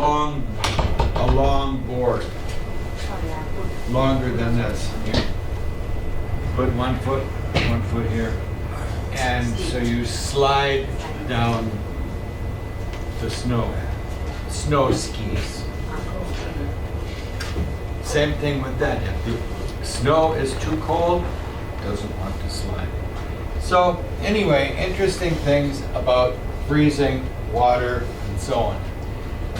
a long board, longer than this. Here. Put 1 foot here, and so you slide down the snow skis. Same thing with that. If the snow is too cold, it doesn't want to slide. So anyway, interesting things about freezing, water, and so on.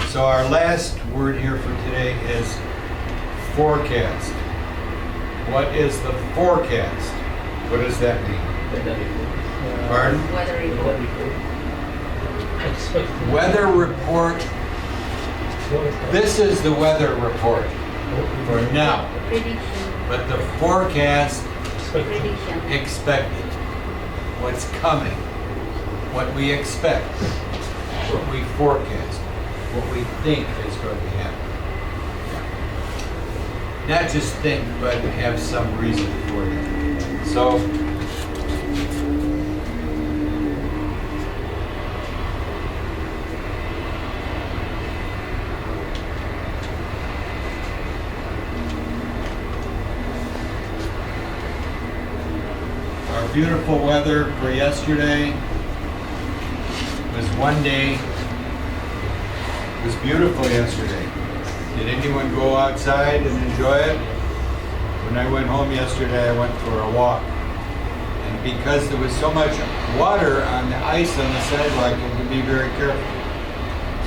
So our last word here for today is forecast. What is the forecast? What does that mean? Pardon? Weather report. Weather report. This is the weather report for now. Prediction. But the forecast Prediction. expected. What's coming. What we expect. What we forecast. What we think is going to happen. Not just think, but have some reason for it. So, our beautiful weather for yesterday was one day. It was beautiful yesterday. Did anyone go outside and enjoy it? When I went home yesterday, I went for a walk. And because there was so much water on the ice on the sidewalk, you had to be very careful.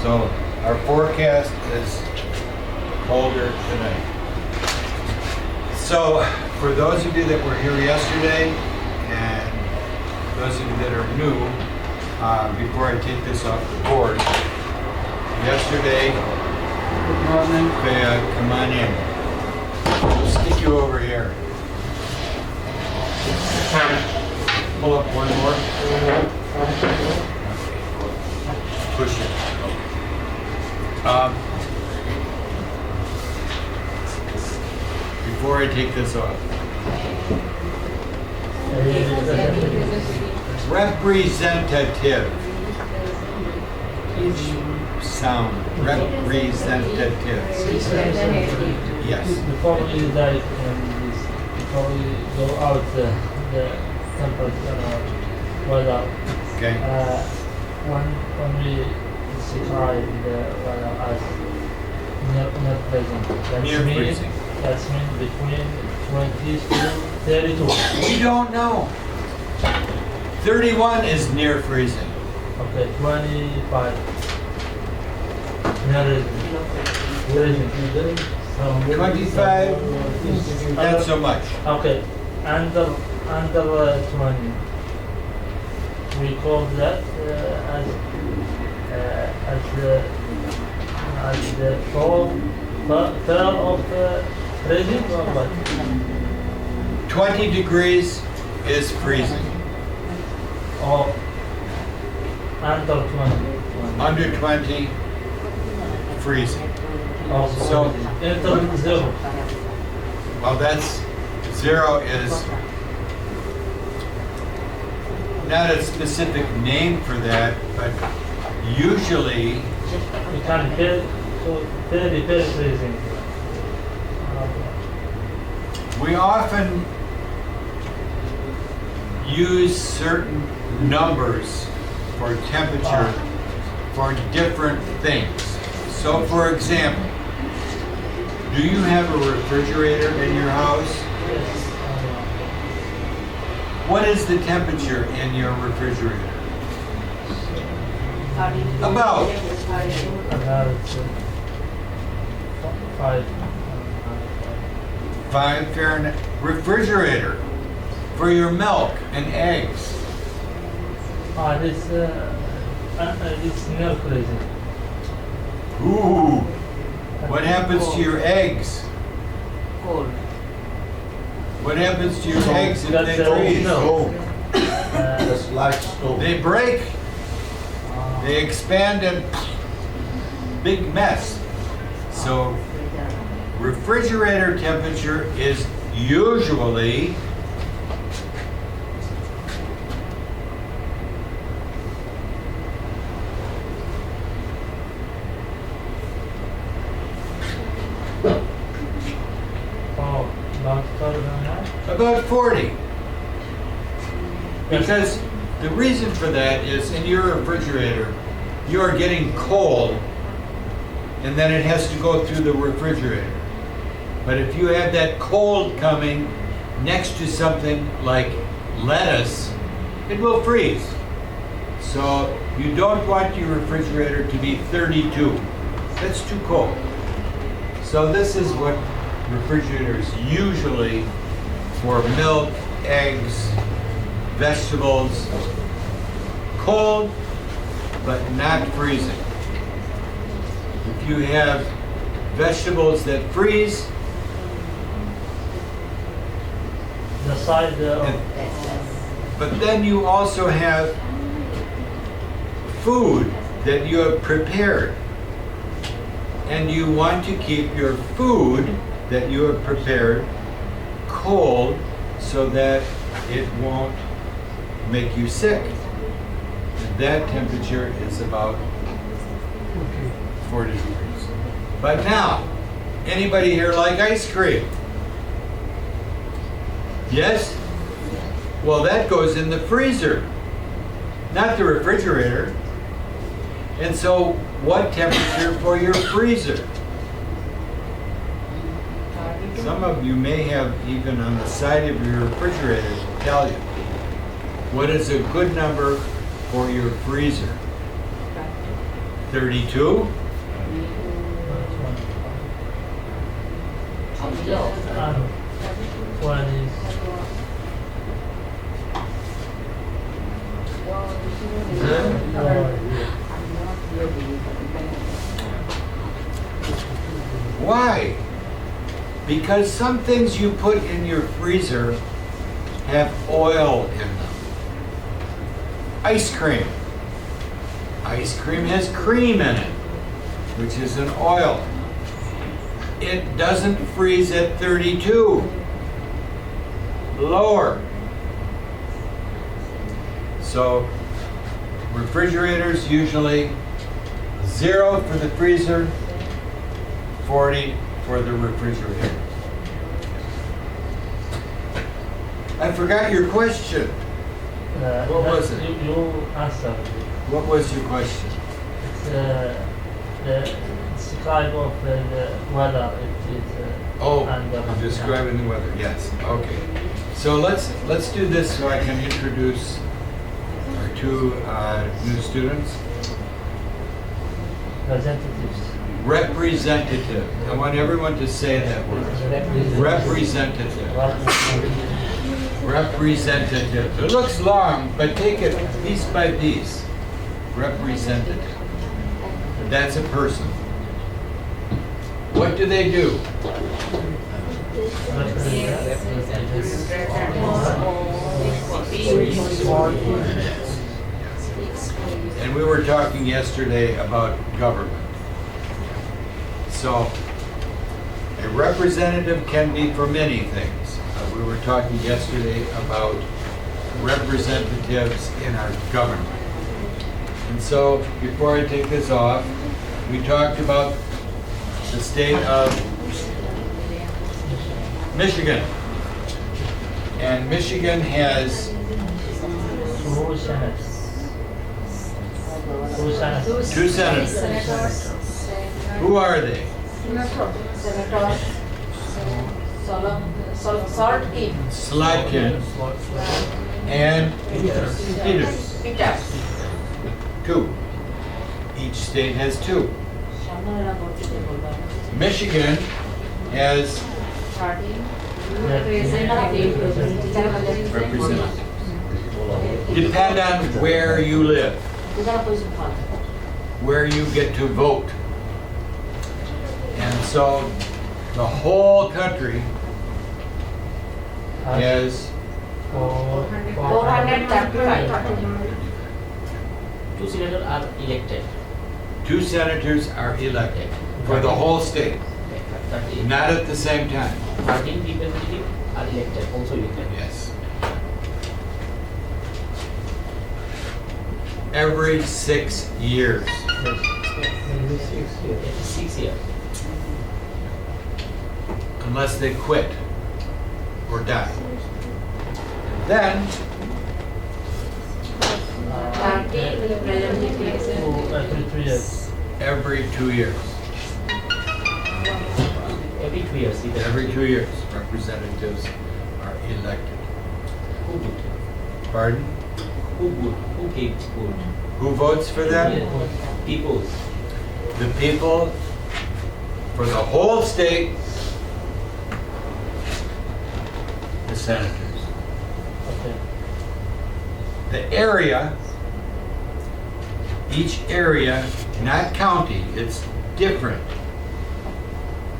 So our forecast is colder tonight. So for those of you that were here yesterday, and those of you that are new, before I take this off the board, yesterday, good morning. Come on in. We'll stick you over here. Pull up one more. Push it. Before I take this off. Representative. Sound. Representative. Yes. Before we dive before we go out the temperature weather, Okay. when we describe the weather as near freezing, Near freezing. That means between 20 to 32. We don't know. 31 is near freezing. Okay, 25. Near freezing. 25, not so much. Okay, under 20. We call that as the fall of freezing or what? 20 degrees is freezing. Or under 20. Under 20, freezing. So into 0. Well, that's 0 is not a specific name for that, but usually You can feel so very freezing. we often use certain numbers for temperature for different things. So for example, do you have a refrigerator in your house? Yes. What is the temperature in your refrigerator? About. About 5. 5 Fahrenheit. Refrigerator for your milk and eggs. This near freezing. Ooh. What happens to your eggs? Cold. What happens to your eggs if That's they freeze? no. That's like stove. They break. They expand and big mess. So refrigerator temperature is usually About 40. Because the reason for that is in your refrigerator, you are getting cold and then it has to go through the refrigerator. But if you have that cold coming next to something like lettuce, it will freeze. So you don't want your refrigerator to be 32. That's too cold. So this is what refrigerators usually for milk, eggs, vegetables, cold but not freezing. If you have vegetables that freeze, The side of but then you also have food that you have prepared. And you want to keep your food that you have prepared cold so that it won't make you sick. And that temperature is about 40 degrees. But now, anybody here like ice cream? Yes? Well, that goes in the freezer, not the refrigerator. And so, what temperature for your freezer? Some of you may have even on the side of your refrigerator tell you. What is a good number for your freezer? 32? one is Why? Because some things you put in your freezer have oil in them. Ice cream. Ice cream has cream in it, which is an oil. It doesn't freeze at 32. Lower. So refrigerators usually 0 for the freezer, 40 for the refrigerator. I forgot your question. What was it? You answered it. What was your question? It's the describe of the weather. It is I'm describing the weather. Yes. Okay. So let's do this so I can introduce our two new students. representatives. Representative. I want everyone to say that word. Representative. Representative. It looks long, but take it piece by piece. Representative. That's a person. What do they do? And we were talking yesterday about government. So, a representative can be for many things. We were talking yesterday about representatives in our government. And so, before I take this off, we talked about the state of Michigan. And Michigan has two senators. Who are they? Senator Slatkin and Peters. Two. Each state has two. Michigan has representatives. Depend on where you live, where you get to vote. And so the whole country has 435. Two senators are elected. two senators are elected for the whole state, not at the same time. 13 representatives are elected, also elected. Yes. Every 6 years. Every 6 years. Unless they quit or die. Then, Turkey representatives. Every 3 years. every 2 years, Every 2 years. every 2 years, representatives are elected. Who vote? Pardon? Who vote? Who gives vote? Who votes for them? People. The people for the whole state, the senators. Okay. The area, each area, not county, it's different.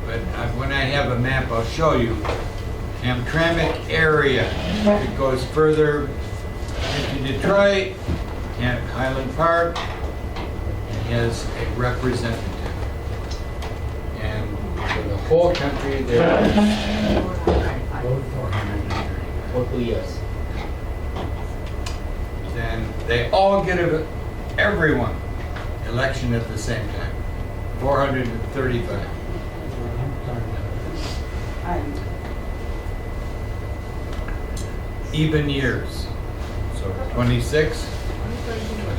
But when I have a map, I'll show you. Hamtramck area, it goes further into Detroit, and Highland Park, it has a representative. And for the whole country, there are 430. For 2 years. Then they all get everyone election at the same time. 435. Even years. So 26,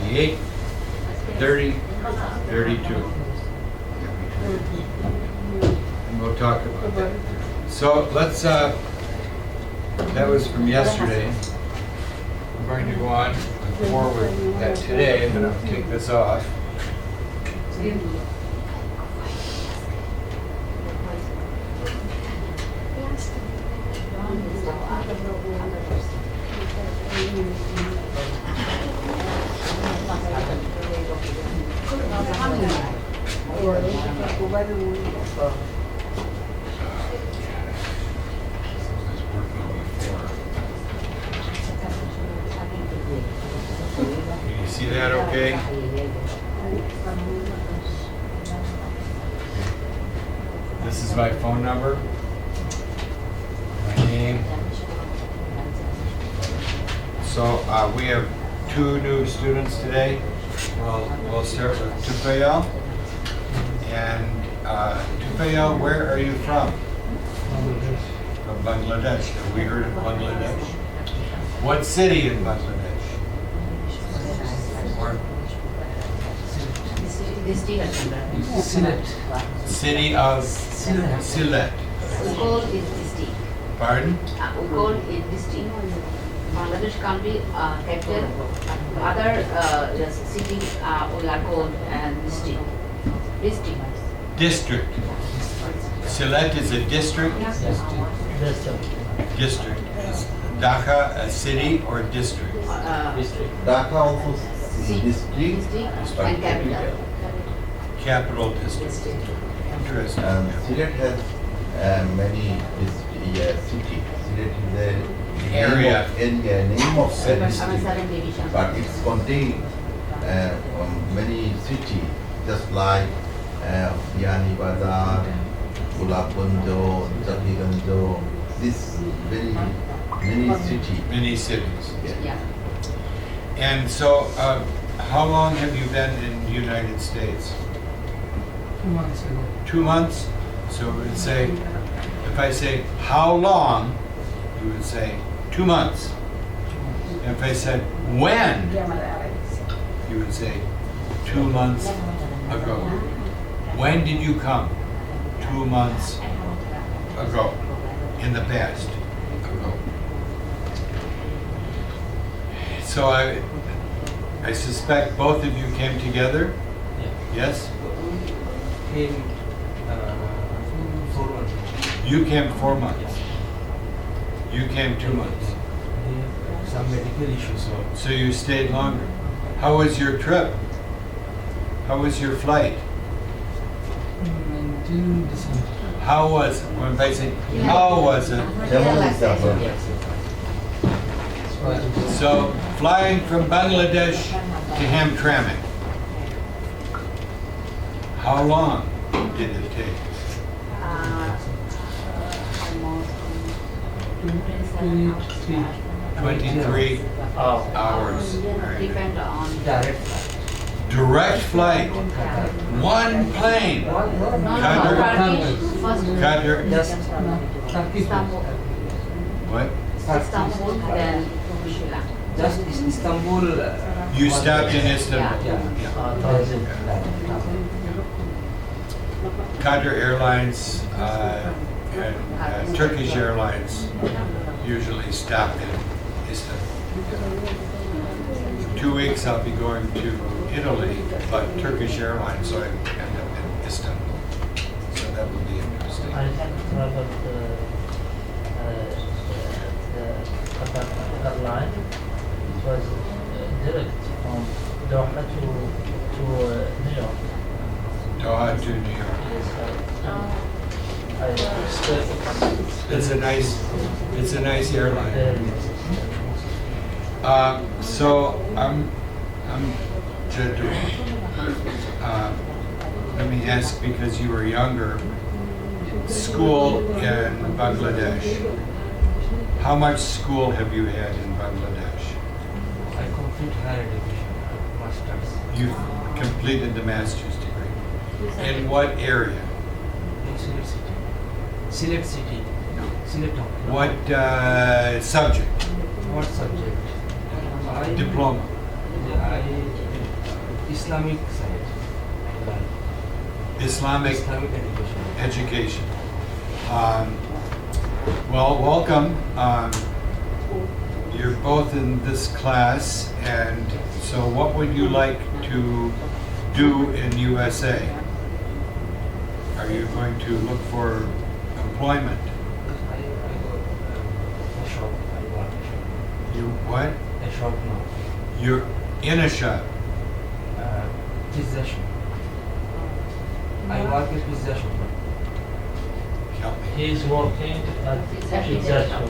28, 30, 32. And we'll talk about that. So let's, that was from yesterday. We're going to go on forward with that today, and then I'll take this off. Can you see that okay? This is my phone number, my name. So we have 2 new students today. We'll start with Tufail. And Tufail, where are you from? From Bangladesh. Have we heard of Bangladesh? What city in Bangladesh? Or city of Sylhet. Ukol is district. Pardon? Ukol is district. Bangladesh country capital. Other cities we are called district. District. Sylhet is a district? Yes, sir. District. Is Dhaka a city or district? District. Dhaka also District district. and capital. Capital district. Interesting. Sylhet has many city. Sylhet is a Area. name of city. Seven division. But it's contain many city, just like Yani Bazar, Gulabganjo, Jakiganjo. This very many city. Many cities. Yeah. And so, how long have you been in the United States? 2 months ago. 2 months? So we would say, if I say, how long? You would say, 2 months. And if I said, when? You would say, 2 months ago. When did you come? 2 months ago. In the past. Ago. So I suspect both of you came together? Yes? Came 4 months. You came 4 months. You came 2 months. Some medical issues. So you stayed longer. How was your trip? How was your flight? 19 December. How was it? When I say, how was it? So, flying from Bangladesh to Hamtramck. How long did it take? Almost 23 hours. depend on Direct. Direct flight. One plane. First Qatar. Just Turkey. Istanbul. What? Istanbul, then Just Istanbul. You was stopped in the- Istanbul. Yeah. transit. Qatar Airlines and Turkish Airlines usually stop in Istanbul. In 2 weeks I'll be going to Italy, but Turkish Airlines, so I end up in Istanbul. So that will be interesting. I traveled the Qatar line. It was direct from Doha to New York. Doha to New York. I stayed. It's a nice airline. So I'm let me ask, because you were younger, school in Bangladesh. How much school have you had in Bangladesh? I complete higher education, masters You completed the master's degree. In what area? in Sylhet City. Sylhet City. Sylhet town. What subject? What subject? Diploma. Islamic side. Islamic Islamic education. education. Well, welcome. You're both in this class, and so what would you like to do in USA? Are you going to look for employment? I got a shop. I work a shop. You what? A shop now. You're in a shop. Pizza shop. I work at pizza shop. Help me. He is working at Pizza pizza shop. shop.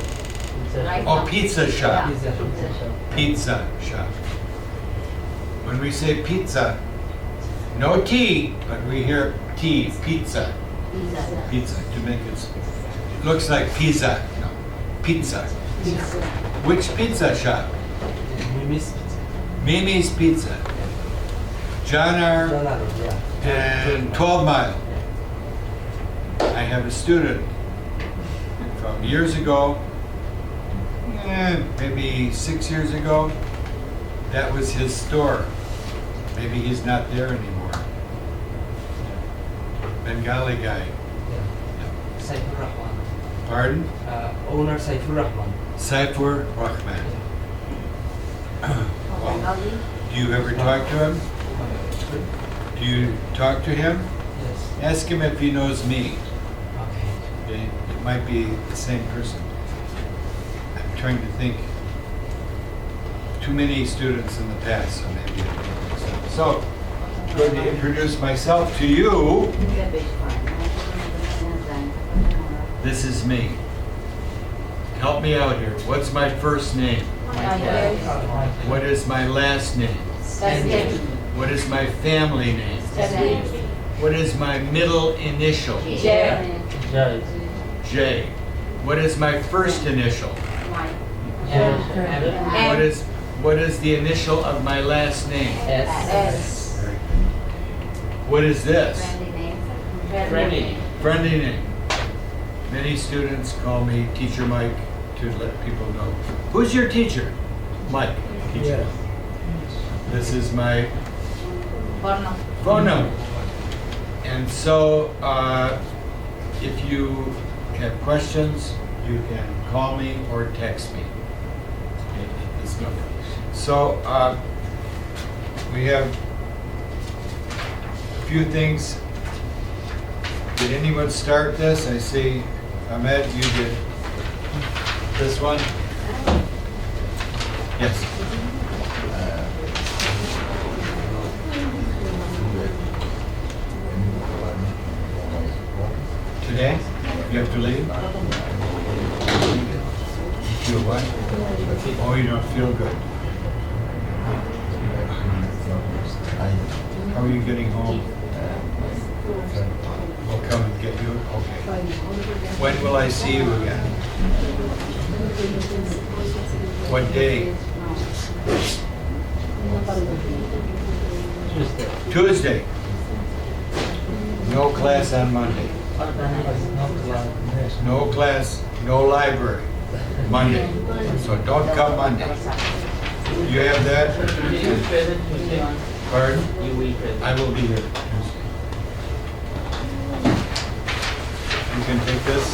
Pizza Right. shop. Oh, pizza shop. Pizza shop. Pizza shop. Pizza shop. When we say pizza, no T, but we hear T, pizza. Pizza, to make it looks like pizza. No, pizza. Which pizza shop? Mimi's pizza. Mimi's Pizza. John R. Yeah. and 12 Mile. I have a student from years ago, maybe 6 years ago. That was his store. Maybe he's not there anymore. Bengali guy. Saifur Rahman. Pardon? Owner Saifur Rahman. Saifur Rahman. Well, Bengali. do you ever talk to him? Do you talk to him? Yes. Ask him if he knows me. Okay. Okay, it might be the same person. I'm trying to think. Too many students in the past, so maybe it makes sense. So, I'm going to introduce myself to you. This is me. Help me out here. What's my first name? What is my last name? What is my family name? What is my middle initial? Jai. J. What is my first initial? Jai. What is the initial of my last name? S. Very good. What is this? Friendly. Friendly name. Many students call me Teacher Mike to let people know. Who's your teacher? Mike. Teacher. This is my phone number. And so, if you have questions, you can call me or text me at this number. So, we have a few things. Did anyone start this? I see Ahmed, you did this one. Yes. Today? You have to leave? You feel what? Oh, you don't feel good. How are you getting home? We'll come and get you? Okay. When will I see you again? What day? Tuesday. Tuesday. No class on Monday. No class, no library. Monday. So don't come Monday. You have that? You will present, okay? Pardon? You will present. I will be here. You can take this.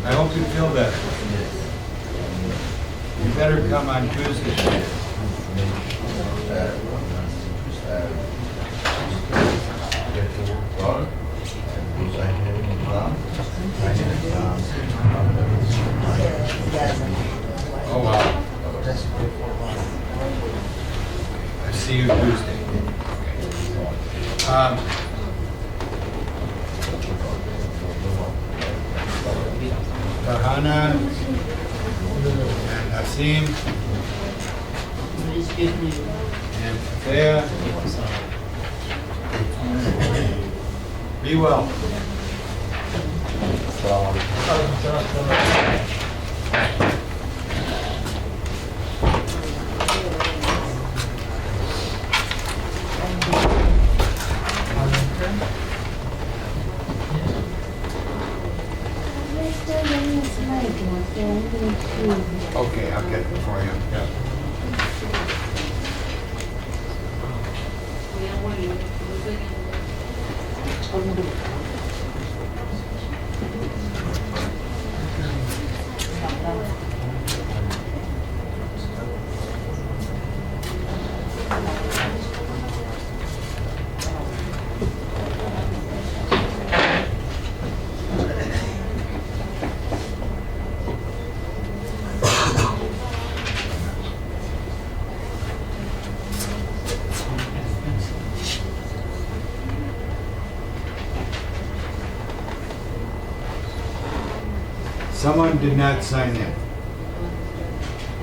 I hope you feel better. You better come on Tuesday. Get to work and because I have an exam. I have an exam. Oh, wow. I see you Tuesday. Tahana and Asim and Thea. Be well. Okay, I'll get it for you. Yeah. Someone did not sign in.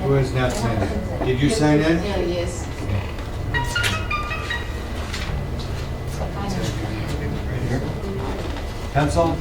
Who has not signed in? Did you sign in? Yeah, yes. Right here. Pencil?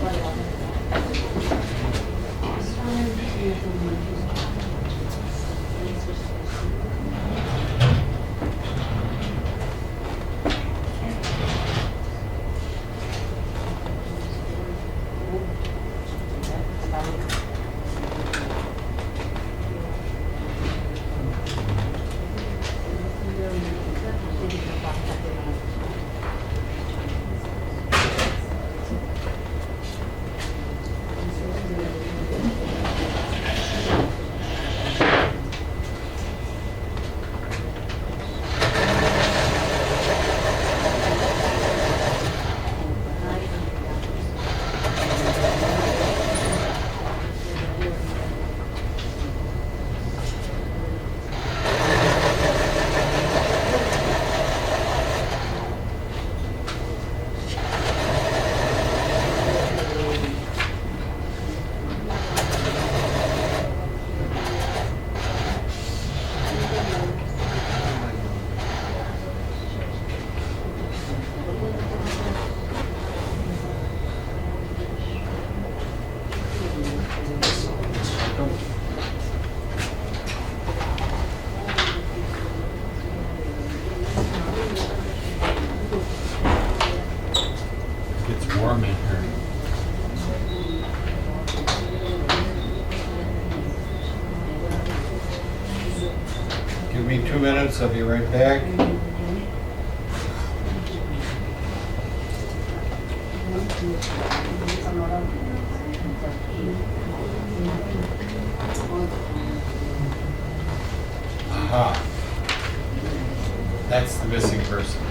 It's warm in here. Give me 2 minutes, I'll be right back. Aha. That's the missing person.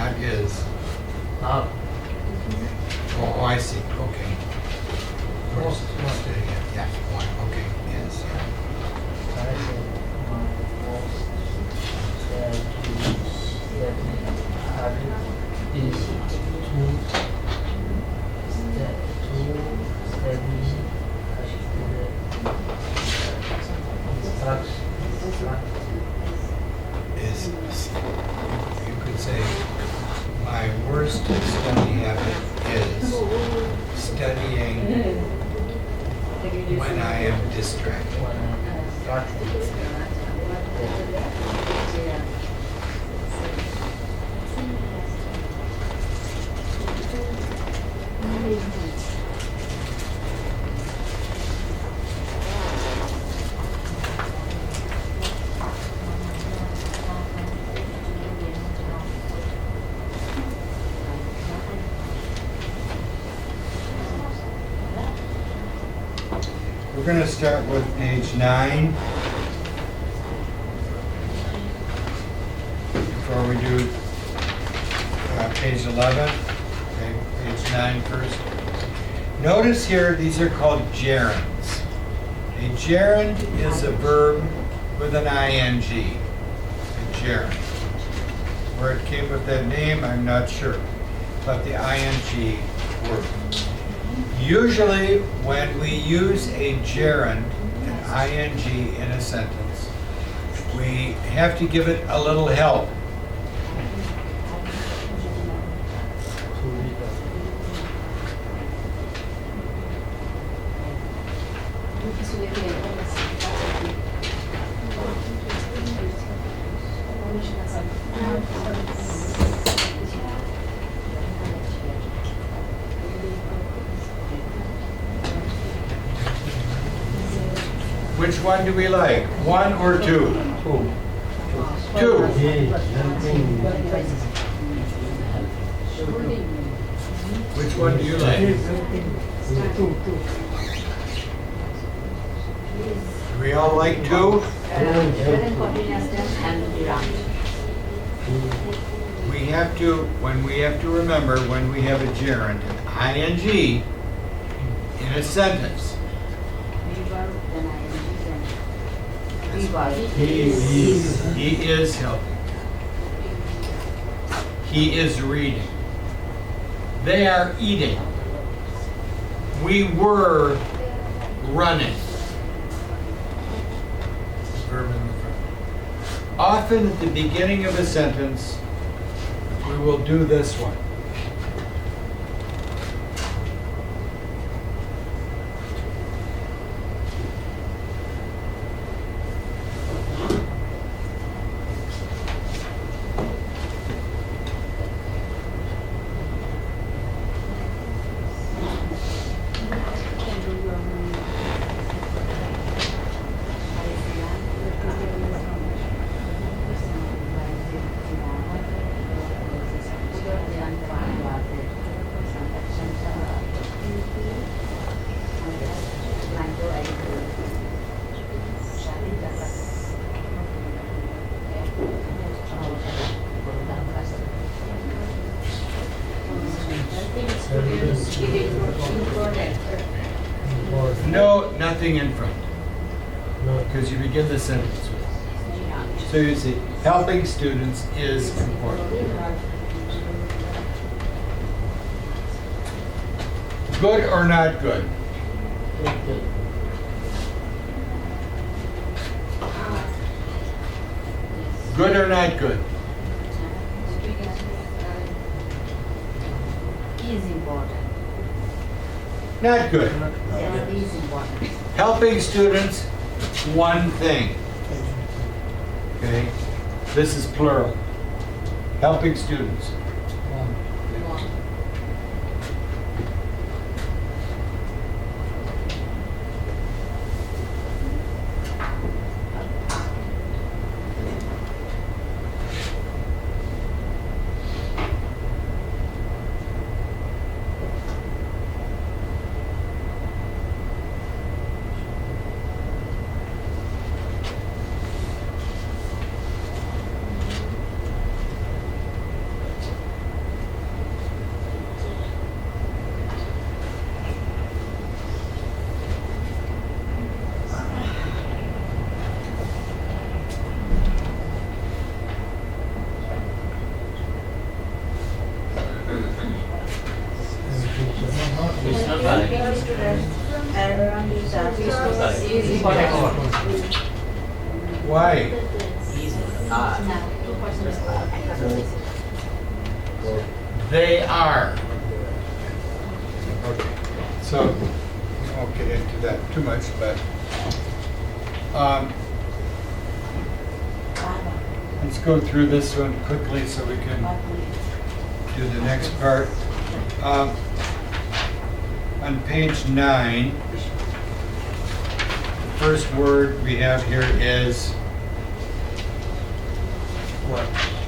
not is. Half. Oh, I see, okay. Most one. Yeah, one, okay, is, yeah. Is, you could say, my worst study habit is studying when I am distracted. We're going to start with page 9. Before we do page 11. Okay, page 9 first. Notice here, these are called gerunds. A gerund is a verb with an ing. A gerund. Where it came with that name, I'm not sure. But the ing word. Usually, when we use a gerund, an ing in a sentence, we have to give it a little help. Which one do we like? 1 or 2? 2. Which one do you like? Do we all like 2? Present continuous tense and gerund. We have to remember when we have a gerund, an ing in a sentence. He is helping. He is reading. They are eating. We were running. Verb in the front. Often at the beginning of a sentence, we will do this one. No, nothing in front. Because you begin the sentence with. So you see, helping students is important. Good or not good? Good or not good? Is important. Not good. Yes, is important. Helping students, one thing. Okay? This is plural. Helping students. It's not correct. And is important. Why? They are. Okay, so we won't get into that too much, but let's go through this one quickly so we can do the next part. On page 9, the first word we have here is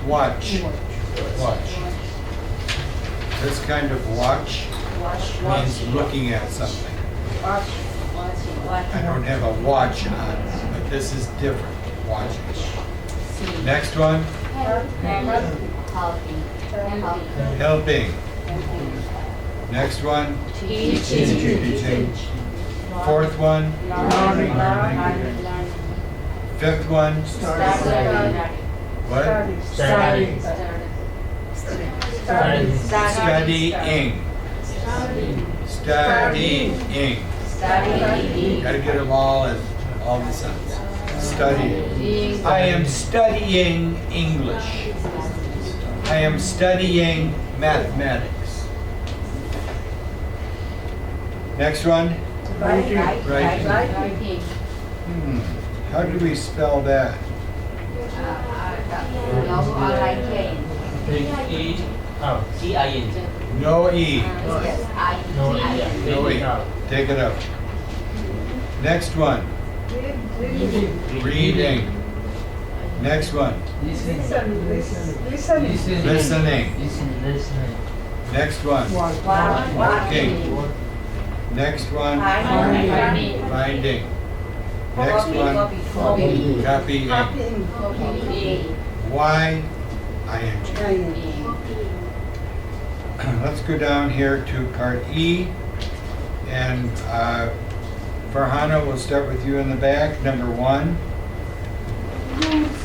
watch. Watch. This kind of watch means looking at something. I don't have a watch on, but this is different. Watching. Next one, helping. Next one, teaching. Fourth one, fifth one, what? Studying. Studying. Gotta get them all in all the sounds. Studying. I am studying English. I am studying mathematics. Next one. Writing. How do we spell that? C-I-N. No E. No, yeah. No E. Take it out. Next one. Reading. Next one. Listening. Listening. Next one. Working. Next one. Finding. Next one. Copying. Y. ING. Let's go down here to part E. And Farhana, we'll start with you in the back. Number 1.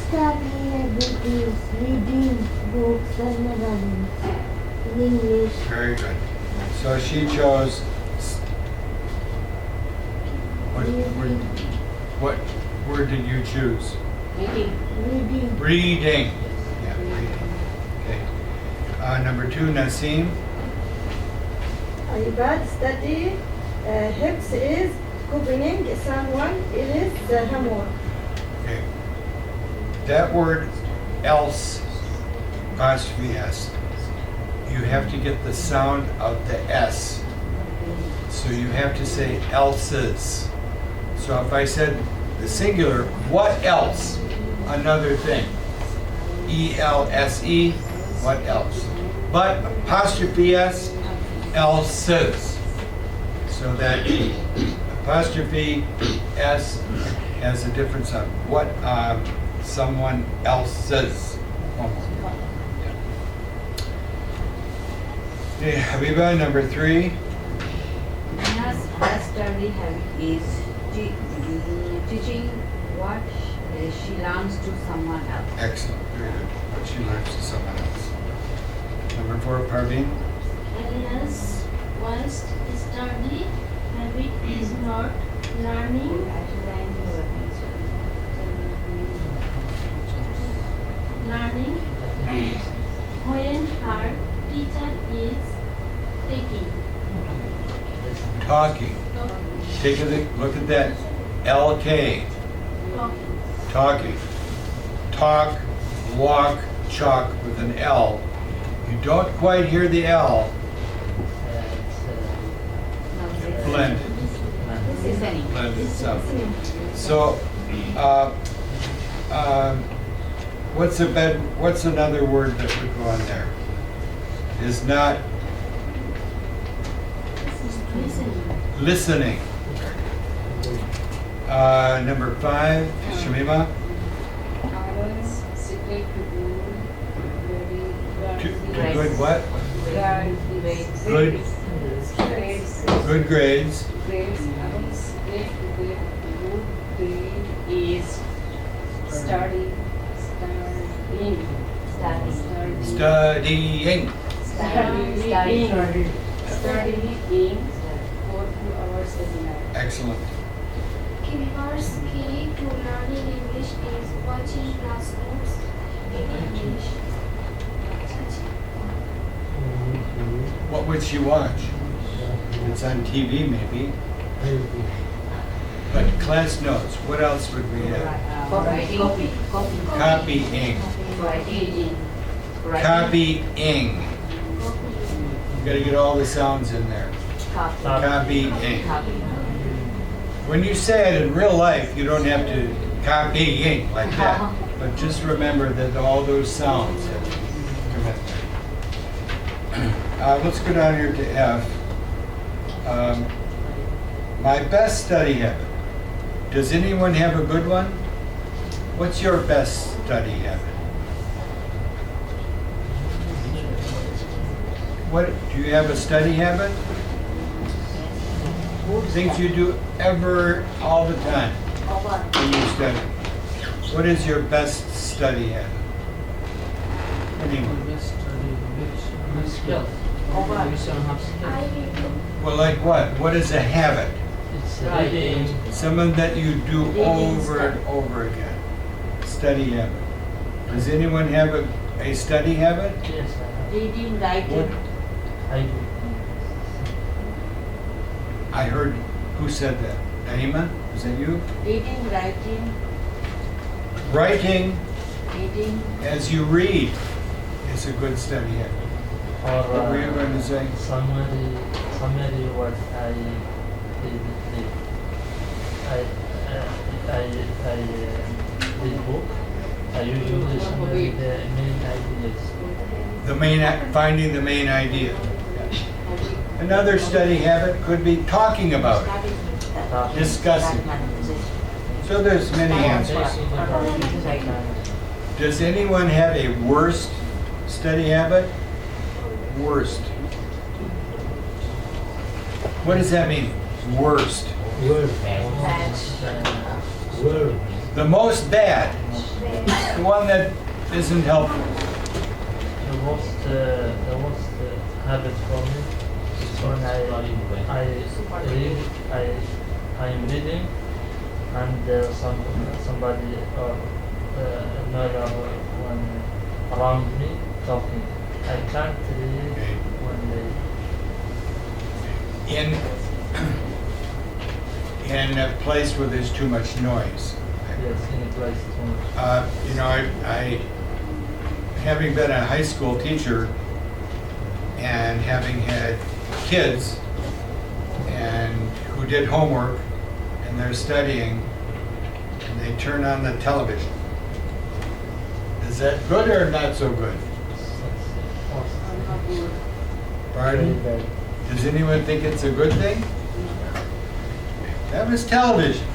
Studying abilities, reading books and learning in English. Very good. So she chose. What word did you choose? Reading. Reading. Yeah, reading. Okay. Number 2, Naseem. Ibad study, Hibs is copying, someone it is homework. Okay. That word else, apostrophe S, you have to get the sound of the S. So you have to say else's. So if I said the singular, what else? Another thing. E-L-S-E, what else? But apostrophe S, else's. So that apostrophe S has a different sound. What someone else's homework. Okay, Habiba, number 3. Nina's best study habit is teaching what she learns to someone else. Excellent, very good. What she learns to someone else. Number 4, Parveen. Elias worst study habit is not learning. Learning when her teacher is taking. Talking. Take a look at that. LK. Talking. Talk, walk, chalk with an L. You don't quite hear the L. Blended. Listening. Blended sound. So, what's another word that would go on there? Is not listening. Number 5, Shamima. To good what? Good. Good grades. Studying. Studying. Studying. Excellent. Kirchner's key to learning English is watching class notes in English. What would she watch? It's on TV maybe. But class notes, what else would we have? Copying. Copying. Writing. Copying. You gotta get all the sounds in there. Copying. When you say it in real life, you don't have to copying like that. But just remember that all those sounds come in there. Let's go down here to F. My best study habit. Does anyone have a good one? What's your best study habit? What, do you have a study habit? Things you do all the time when you study. What is your best study habit? Anyone? I read Well, like what? What is a habit? It's reading. Something that you do over and over again. Study habit. Does anyone have a study habit? Yes, I have. Reading, writing. I do. I heard, who said that? Naima? Was that you? Reading, writing, Writing reading. as you read is a good study habit. Or What were you going to say? summary what I did. I read book. I usually summary the main ideas. Finding the main idea. Another study habit could be talking about it, discussing. So there's many answers. Facing about it and Does anyone have a worst study habit? Worst. What does that mean? Worst. The most bad. The one that isn't helpful. the worst habit for me is when I am reading and somebody or another one around me talking. I can't read when they In a place where there's too much noise. yes in a place too much. You know, I having been a high school teacher and having had kids and who did homework and they're studying and they turn on the television. Is that good or not so good? Pardon? Does anyone think it's a good thing? That was television.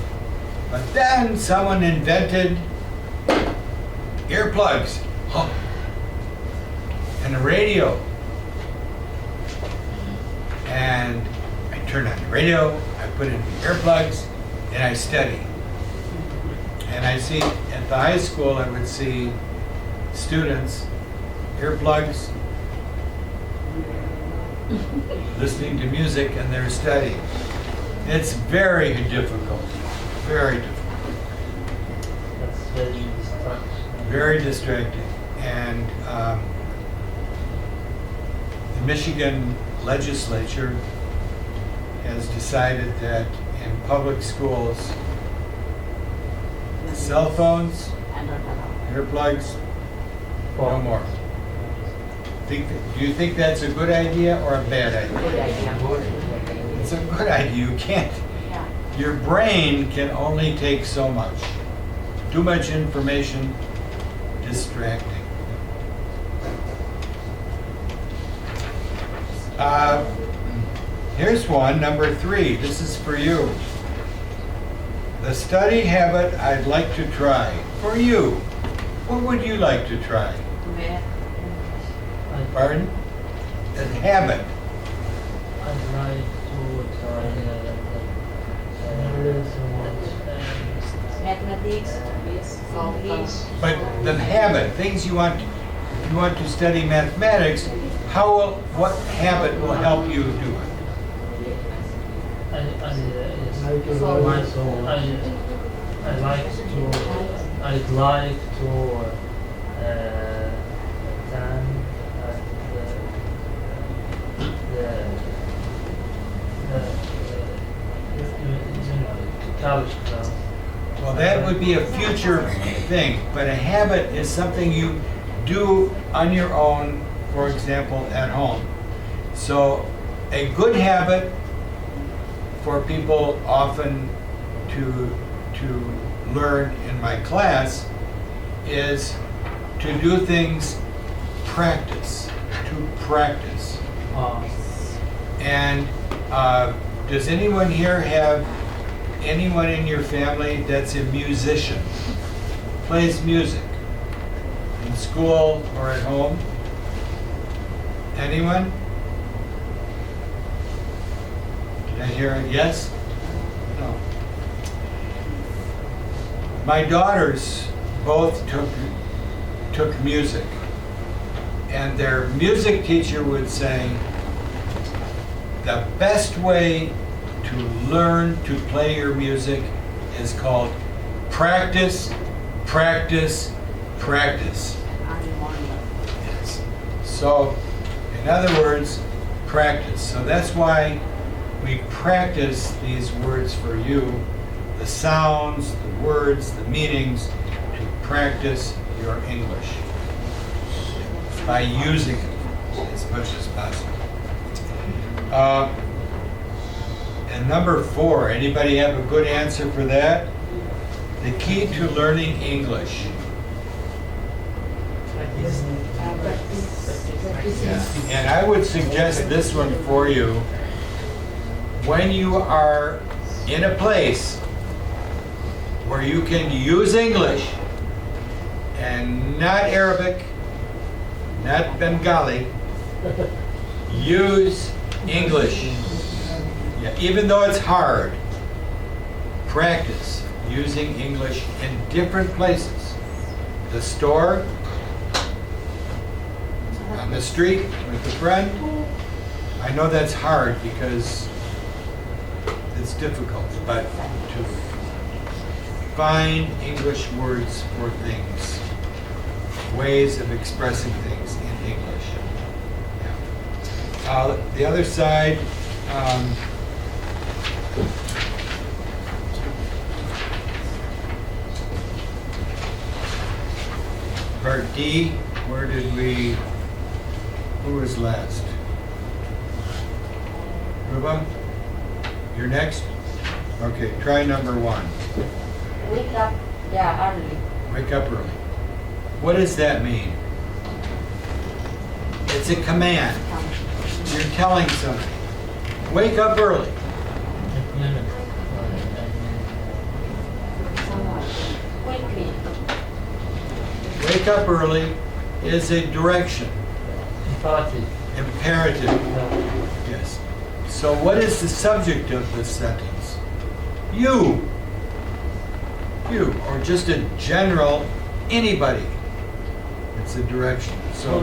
But then someone invented earplugs. Huh. And a radio. And I turn on the radio, I put in the earplugs, and I study. And I see, at the high school, I would see students, earplugs, listening to music, and they're studying. It's very difficult, very difficult. That's very distracting. Very distracting. And the Michigan legislature has decided that in public schools, cell phones, earplugs, no more. Do you think that's a good idea or a bad idea? It's a good idea. You can't, your brain can only take so much. Too much information, distracting. Here's one, number 3. This is for you. The study habit I'd like to try. For you, what would you like to try? Pardon? A habit. I'd like to try Mathematics, English. But the habit, things you want to study mathematics, what habit will help you do it? yes. Like a So- royal soul. I'd like to attend the college class. Well, that would be a future thing, but a habit is something you do on your own, for example, at home. So a good habit for people often to learn in my class is to do things practice, to practice. And does anyone here have anyone in your family that's a musician, plays music in school or at home? Anyone? Did I hear a yes? No. My daughters both took music, and their music teacher would say, the best way to learn to play your music is called practice, practice, practice. Yes. So, in other words, practice. So that's why we practice these words for you, the sounds, the words, the meanings, to practice your English by using it as much as possible. And number 4, anybody have a good answer for that? The key to learning English. And I would suggest this one for you. When you are in a place where you can use English and not Arabic, not Bengali, use English. Yeah, even though it's hard, practice using English in different places. The store, on the street with a friend. I know that's hard because it's difficult, but to find English words for things, ways of expressing things in English. Yeah. The other side, part D, where did we, who was last? Ruba? You're next? Okay, try number 1. Wake up, early. Wake up early. What does that mean? It's a command. You're telling somebody, wake up early. Quickly. Wake up early is a direction, imperative. Yes. So what is the subject of this sentence? You. You, or just a general, anybody. It's a direction. So,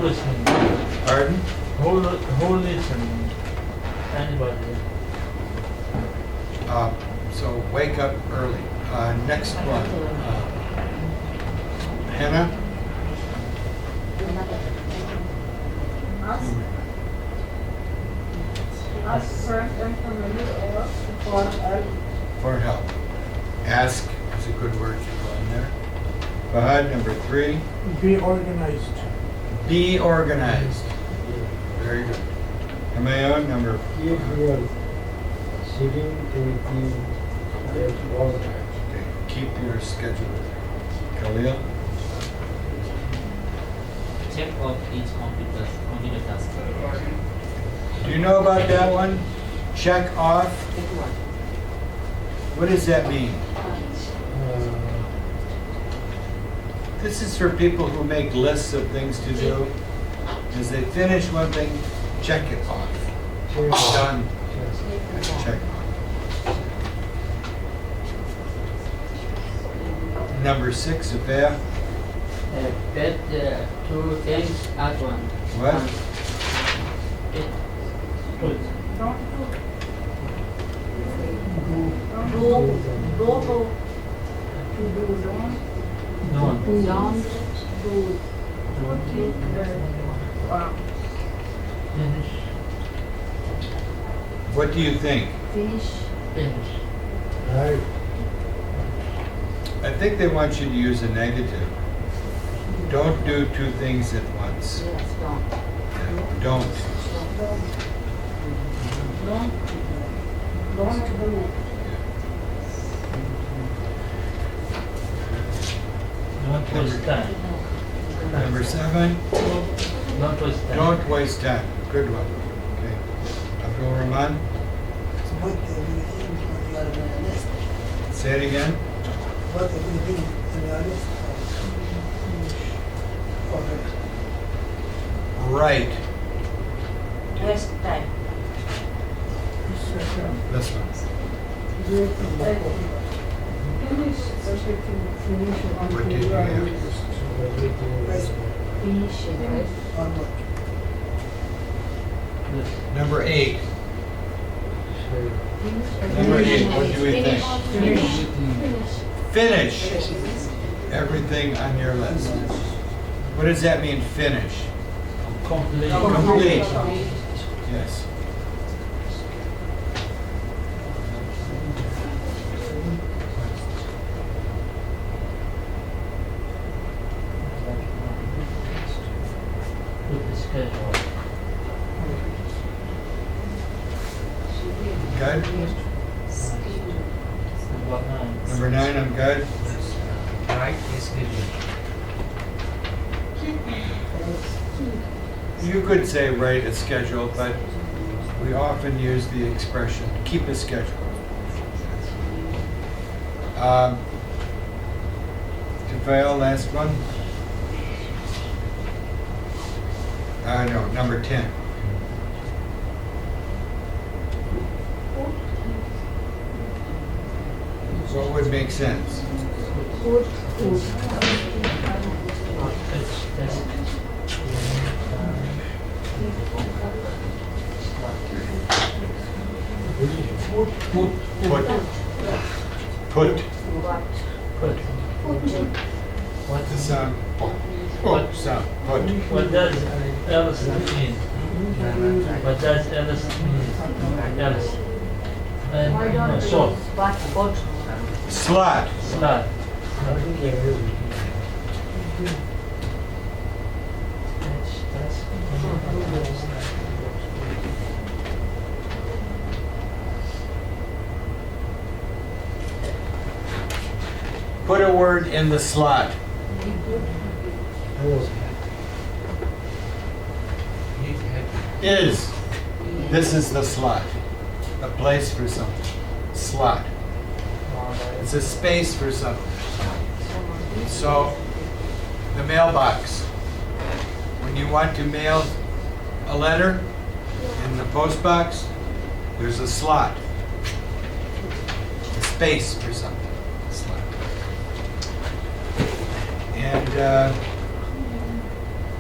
pardon? Whole listen, anybody. So wake up early. Next one. Hannah? Ask for information or for help. For help. Ask is a good word to go in there. Fahad, number 3. Be organized. Be organized. Very good. Hamayon, number 4. Okay. Keep your schedule. Khalil? Check off each computer task. Do you know about that one? Check off. What does that mean? This is for people who make lists of things to do. As they finish one thing, check it off. Done. Check off. Number 6, Afia. Get 2 things at once. What? Don't. Finish. What do you think? Finish. I think they want you to use a negative. Don't do two things at once. Yes, don't. Yeah, don't. Don't waste time. Number 7, Don't waste time. don't waste time. Good one. Okay. Abdul Rahman, say it again. Right. Waste time. This one. What did you have? Yes. Number 8. Number 8, what do we think? Finish everything on your list. What does that mean, finish? Complete. Complete. Yes. Put the schedule. Good? Number 9. Number 9, I'm good. Right is schedule. You could say write a schedule, but we often use the expression keep a schedule. Tafael, last one. No, number 10. What would make sense? That's Put. Put. Put. What The sound. Put. Sound. Put. What does else mean? What does else mean? Else. And so, Slot. slot. Put a word in the slot. Is. This is the slot. A place for something. Slot. It's a space for something. So, the mailbox. When you want to mail a letter in the post box, there's a slot. A space for something. Slot. And,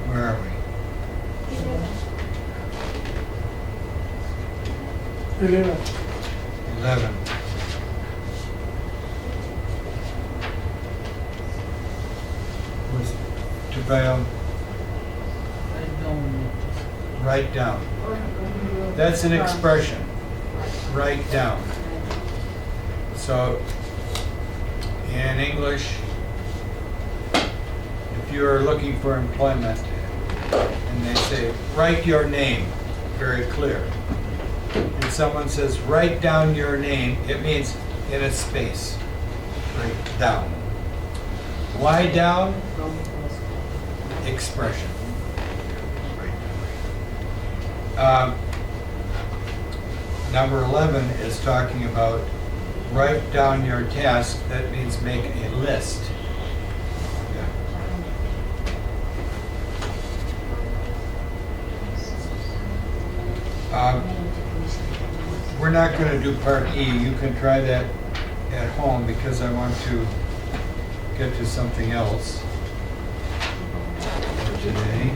where are we? 11. Was Tabail, write down. That's an expression. Write down. So, in English, if you are looking for employment and they say, write your name, very clear. And someone says, write down your name, it means in a space. Write down. Why down? Expression. Number 11 is talking about write down your task. That means make a list. We're not going to do part E. You can try that at home because I want to get to something else for today.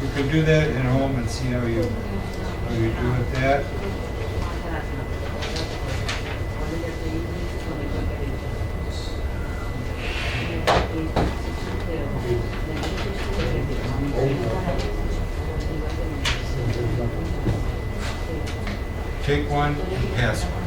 You could do that at home and see how you do with that. Take one and pass one.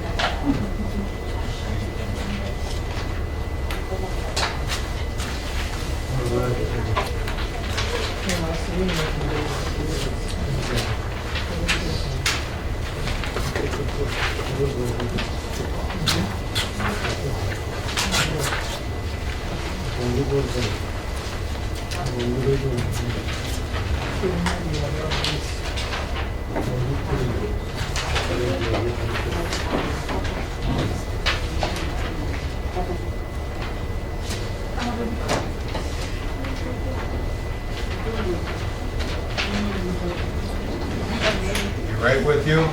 You right with you?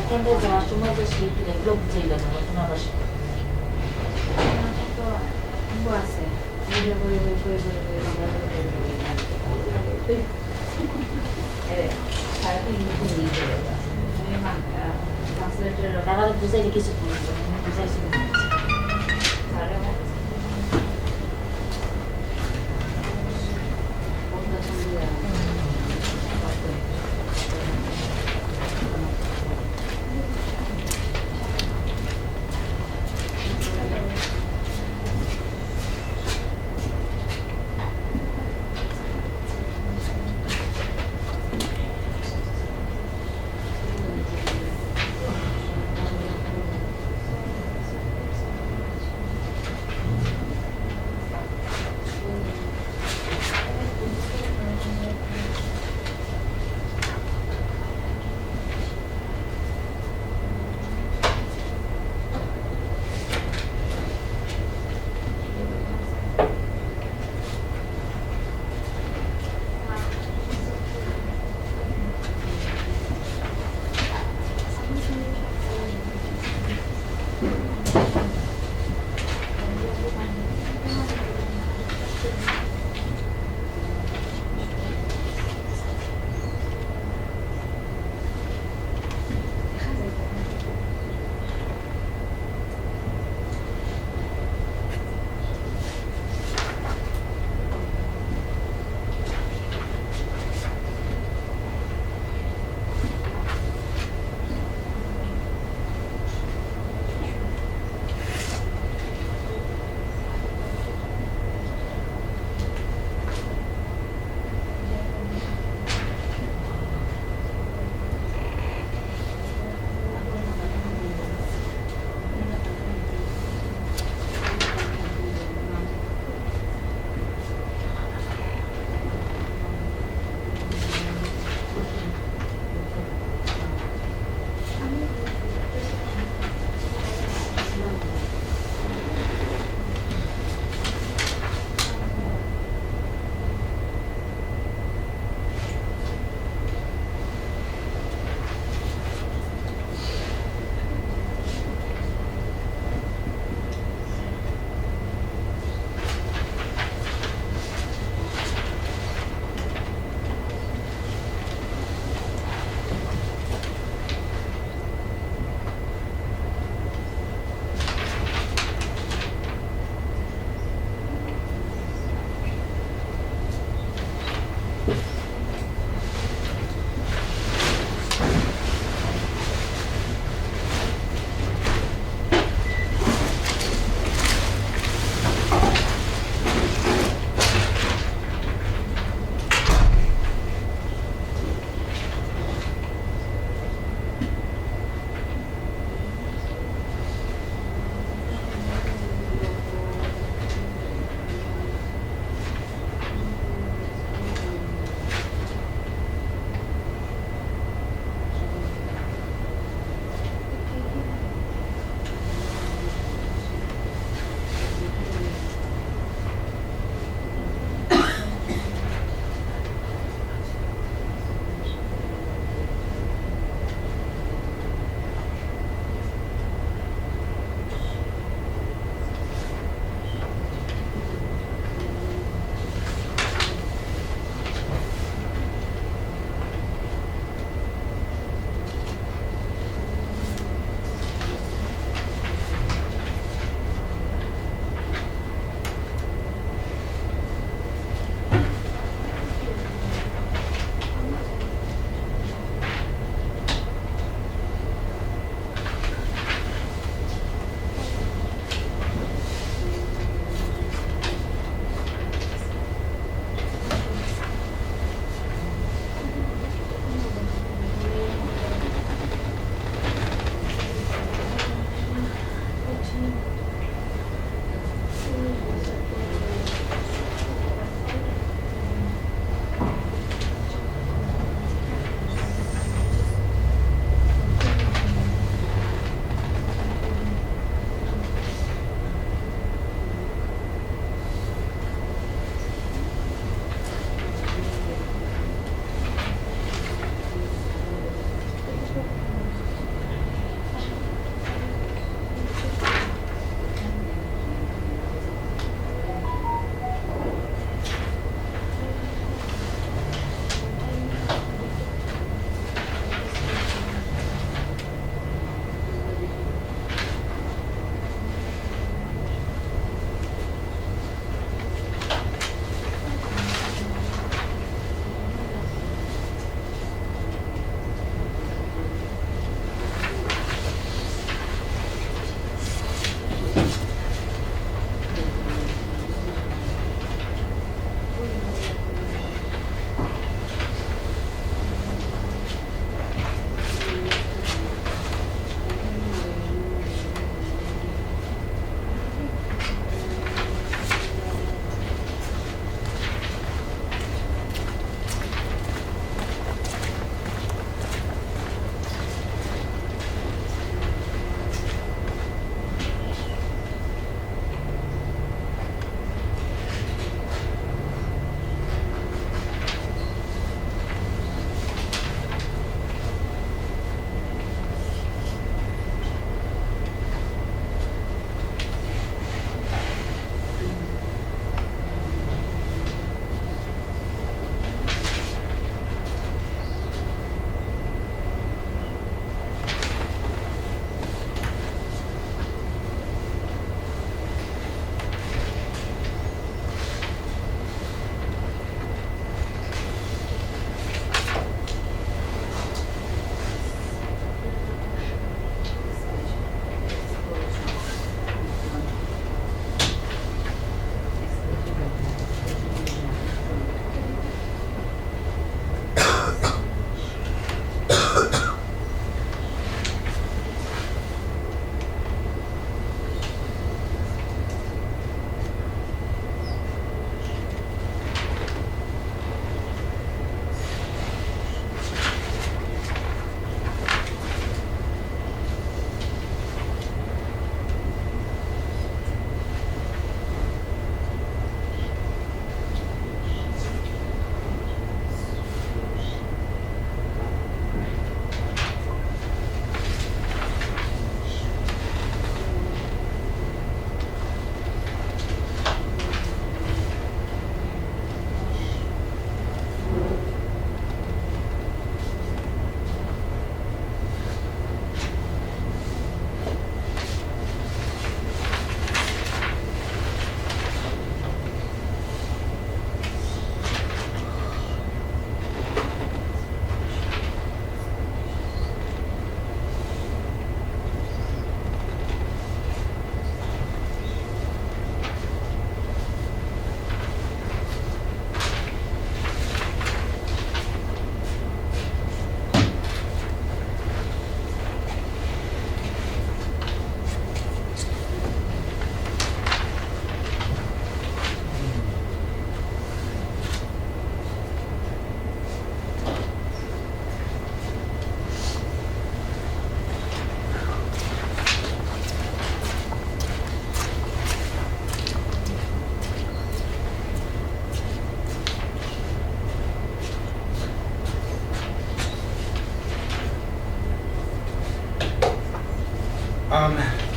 Kendinize başvurma da şey bile blok bitiyle buna baş. Evet. Tarafı İngilizce iyi geliyor. Translator Daha da güzel ikisi bulundu. Güzel şey. tarafı. Onda şimdi ya.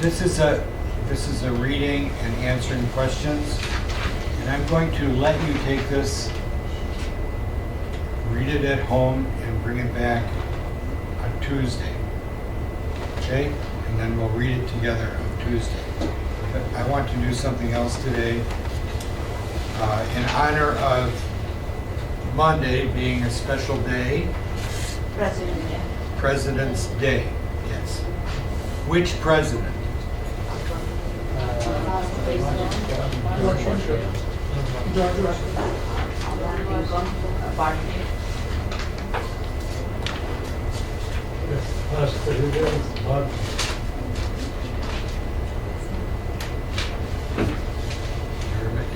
This is a reading and answering questions. And I'm going to let you take this, read it at home, and bring it back on Tuesday. Okay? And then we'll read it together on Tuesday. But I want to do something else today in honor of Monday being a special day, President's Day. Yes. Which president?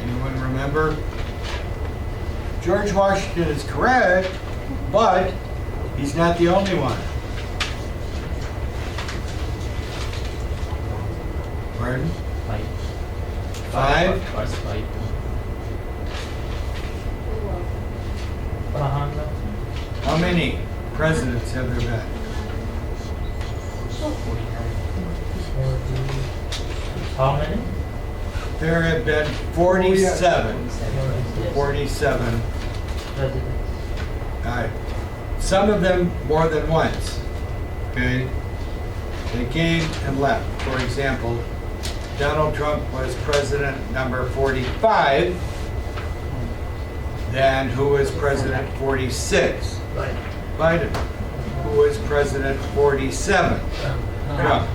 Anyone remember? George Washington is correct, but he's not the only one. Pardon? Five? First five. How many presidents have there been? How many? There have been 47. 47. Presidents. Some of them more than once. Okay? They came and left. For example, Donald Trump was president number 45. Then who was president 46? Biden. Who was president 47? Trump.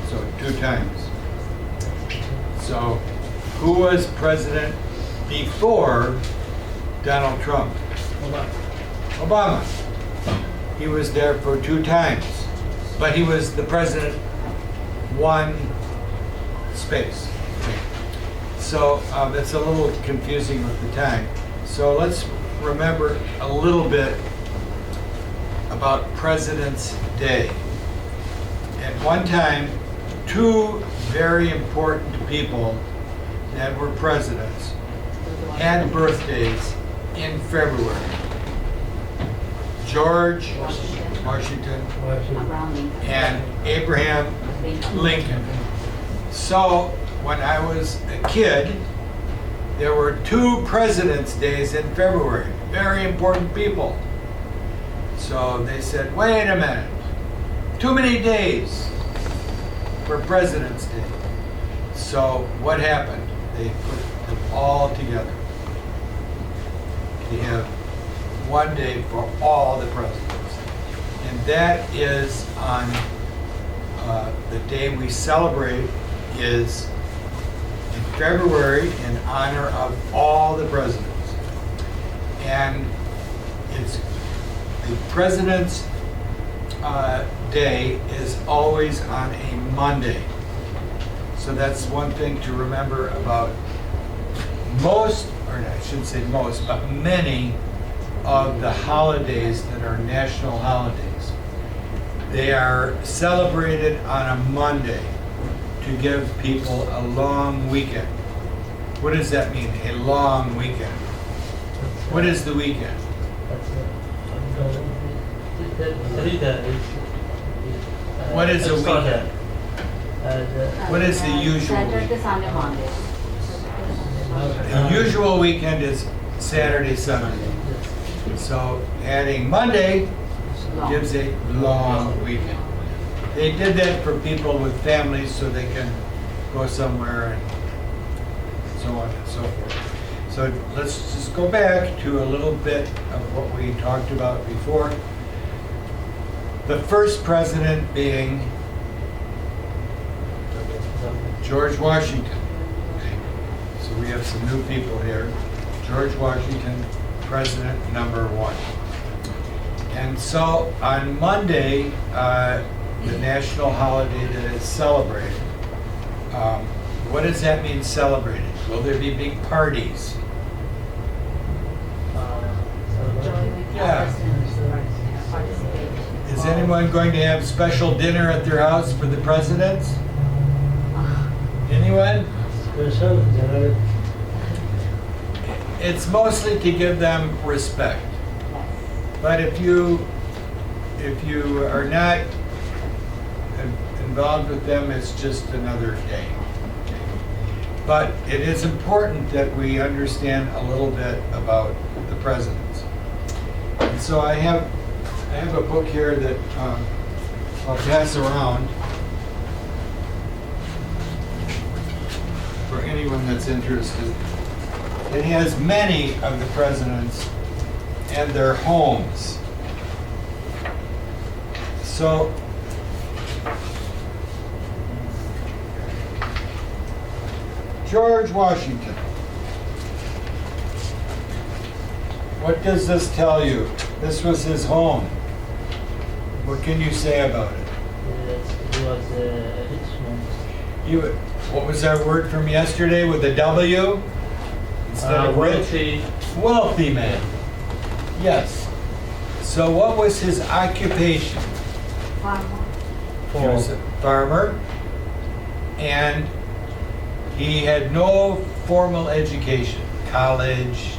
So 2 times. So who was president before Donald Trump? Obama. He was there for 2 times. But he was the president one space. So it's a little confusing with the time. So let's remember a little bit about President's Day. At one time, 2 very important people that were presidents had birthdays in February. George Washington and Abraham Lincoln. So when I was a kid, there were 2 President's Days in February. Very important people. So they said, wait a minute, too many days for President's Day. So what happened? They put them all together. You have one day for all the presidents. And that is on the day we celebrate is in February in honor of all the presidents. And it's the President's Day is always on a Monday. So that's one thing to remember about most, or I shouldn't say most, but many of the holidays that are national holidays. They are celebrated on a Monday to give people a long weekend. What does that mean, a long weekend? What is the weekend? What is a weekend? What is the usual Saturday, weekend? Sunday, Monday. The usual weekend is Saturday, Sunday. So adding Monday gives a long weekend. They did that for people with families so they can go somewhere and so on and so forth. So let's just go back to a little bit of what we talked about before. The first president being George Washington. Okay. So we have some new people here. George Washington, president number 1. And so on Monday, the national holiday that is celebrated, what does that mean celebrated? Will there be big parties? Yeah. Is anyone going to have special dinner at their house for the presidents? Anyone? It's mostly to give them respect. But if you are not involved with them, it's just another day. But it is important that we understand a little bit about the presidents. And so I have a book here that I'll pass around for anyone that's interested. It has many of the presidents and their homes. So George Washington. What does this tell you? This was his home. What can you say about it? It was a rich man. What was our word from yesterday with a W? Instead of rich? Wealthy. Wealthy man. Yes. So what was his occupation? He was a farmer, and he had no formal education, college.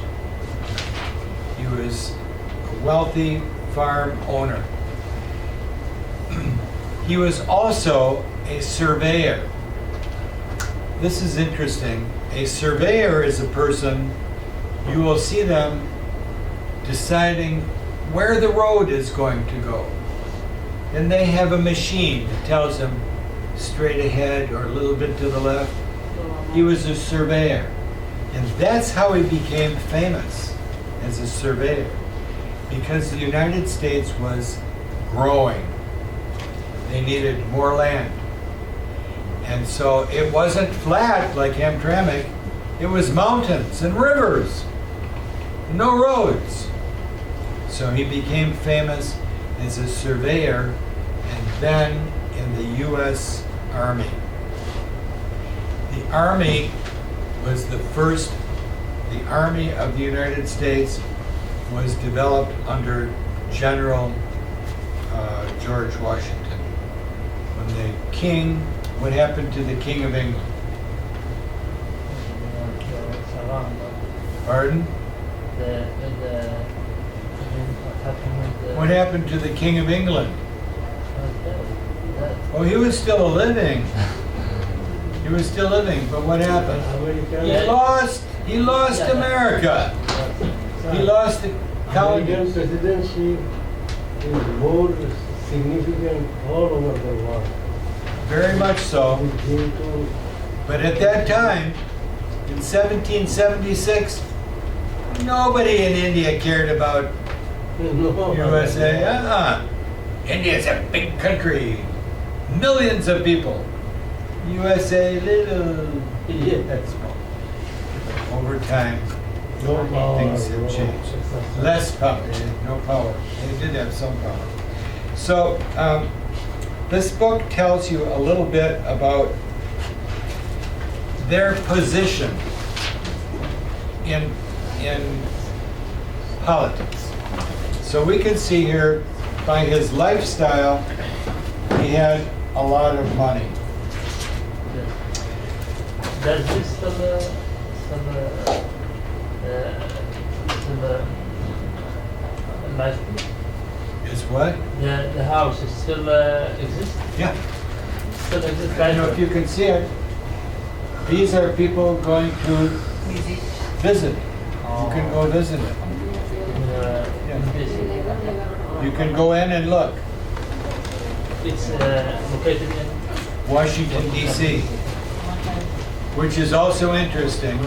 He was a wealthy farm owner. He was also a surveyor. This is interesting. A surveyor is a person, you will see them deciding where the road is going to go. And they have a machine that tells them straight ahead or a little bit to the left. He was a surveyor. And that's how he became famous, as a surveyor. Because the United States was growing. They needed more land. And so it wasn't flat like Hamtramck. It was mountains and rivers. No roads. So he became famous as a surveyor and then in the U.S. Army. The Army was the Army of the United States was developed under General George Washington. When the king, what happened to the King of England? Pardon? What happened to the King of England? Oh, he was still living. He was still living, but what happened? He lost America. He lost the colony. American presidency is more significant all over the world. Very much so. Due to But at that time, in 1776, nobody in India cared about USA. India's a big country, millions of people. USA, little, that's small. Over time, no power, things have changed. Less power, no power. They did have some power. So, this book tells you a little bit about their position in politics. So we can see here, by his lifestyle, he had a lot of money. Does this still life? Is what? The house is still exists? Yeah. Still exists? I don't know if you can see it. These are people going to visit. You can go visit it. You can go in and look. It's located in Washington, D.C., which is also interesting.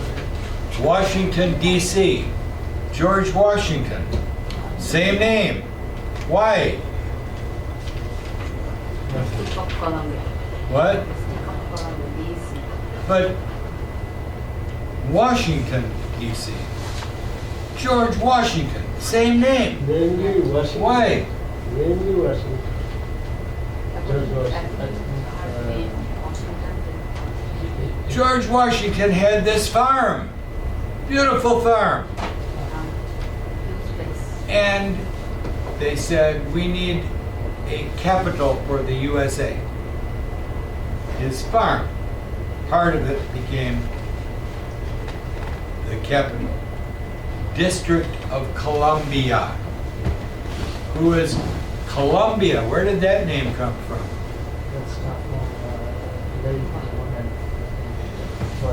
Washington, D.C., George Washington, same name. Why? What? But Washington, D.C., George Washington, same name. mainly Washington. Why? Mainly Washington. George Washington had this farm, beautiful farm. And they said, we need a capital for the USA. His farm, part of it became the capital. District of Columbia. Who is Columbia? Where did that name come from? That's not wrong. there is one and it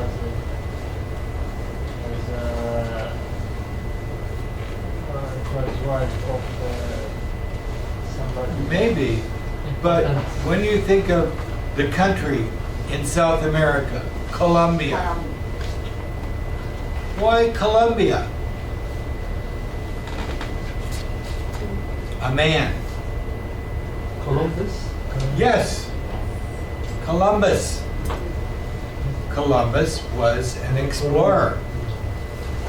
was wife of somebody. Maybe, but when you think of the country in South America, Colombia, why Colombia? A man. Columbus? Yes, Columbus. Columbus was an explorer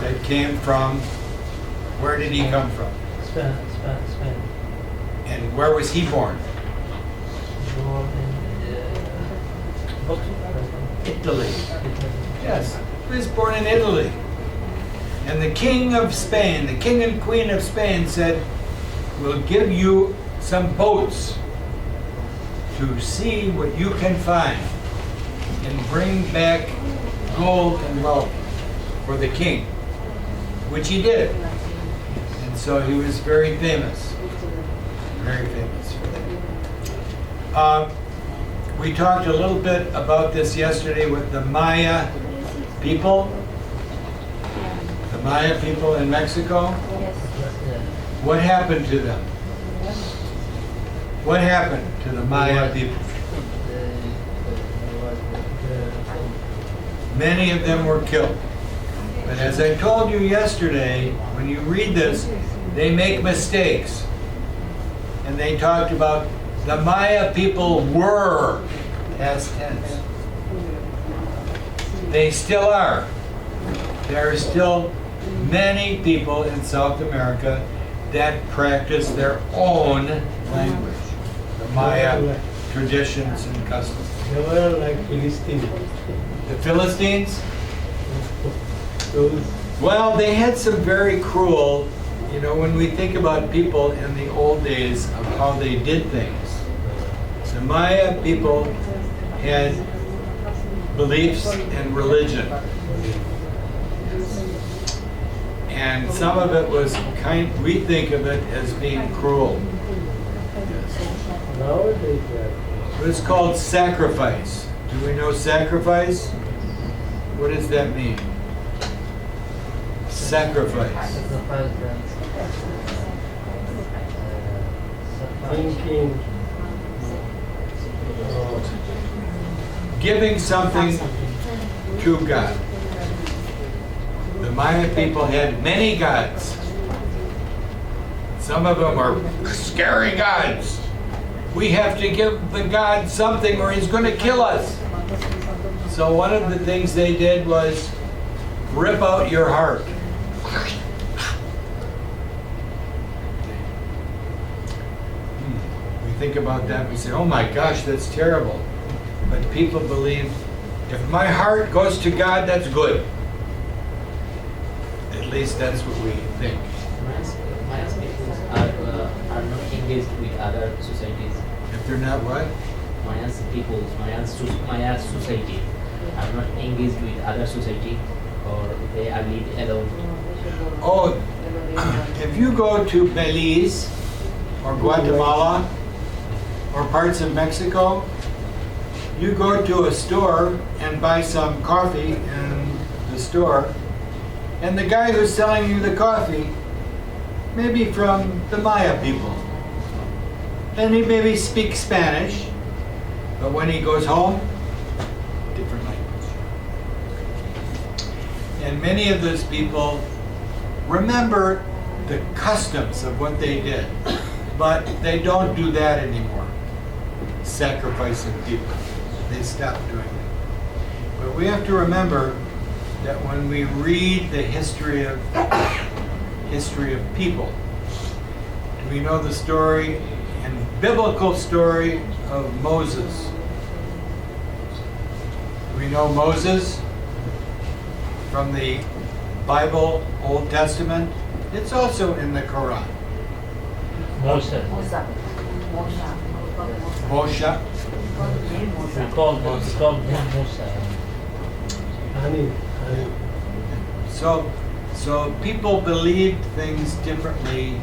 that came from, where did he come from? Spain. And where was he born? Born in Italy. Yes, he was born in Italy. And the king of Spain, the king and queen of Spain said, we'll give you some boats to see what you can find and bring back gold and wealth for the king, which he did. And so he was very famous for that. We talked a little bit about this yesterday with the Maya people. The Maya people in Mexico. What happened to them? What happened to the Maya people? Many of them were killed. But as I told you yesterday, when you read this, they make mistakes. And they talked about the Maya people were, past tense. They still are. There are still many people in South America that practice their own language, the Maya traditions and customs. They were like Philistines. The Philistines? Those Well, they had some very cruel, when we think about people in the old days of how they did things. The Maya people had beliefs and religion. And some of it was we think of it as being cruel. nowadays It was called sacrifice. Do we know sacrifice? What does that mean? Sacrifice. thinking Giving something to God. The Maya people had many gods. Some of them are scary gods. We have to give the god something or he's going to kill us. So one of the things they did was rip out your heart. We think about that, we say, oh my gosh, that's terrible. But people believe, if my heart goes to God, that's good. At least that's what we think. Maya's people are not engaged with other societies. If they're not what? Maya's people, Maya's society are not engaged with other society, or they are live alone. Oh, if you go to Belize or Guatemala or parts of Mexico, you go to a store and buy some coffee in the store, and the guy who's selling you the coffee may be from the Maya people. And he maybe speaks Spanish, but when he goes home, different language. And many of those people remember the customs of what they did, but they don't do that anymore. Sacrificing people. They stopped doing that. But we have to remember that when we read the history of people, we know the story and biblical story of Moses. We know Moses from the Bible, Old Testament. It's also in the Quran. Moshe. Moshe. We call him Moshe. honey. So people believed things differently.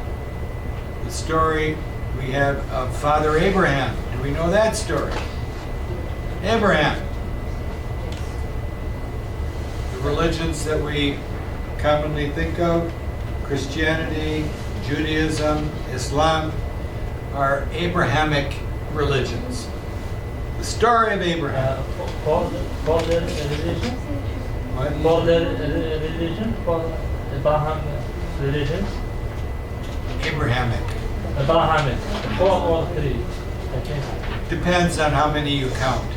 The story we have of Father Abraham. Do we know that story? Abraham. The religions that we commonly think of, Christianity, Judaism, Islam, are Abrahamic religions. The story of Abraham. For their religion, What? for their religion, for Abraham religions, Abrahamic. Abrahamic, 4 or 3, I think. Depends on how many you count.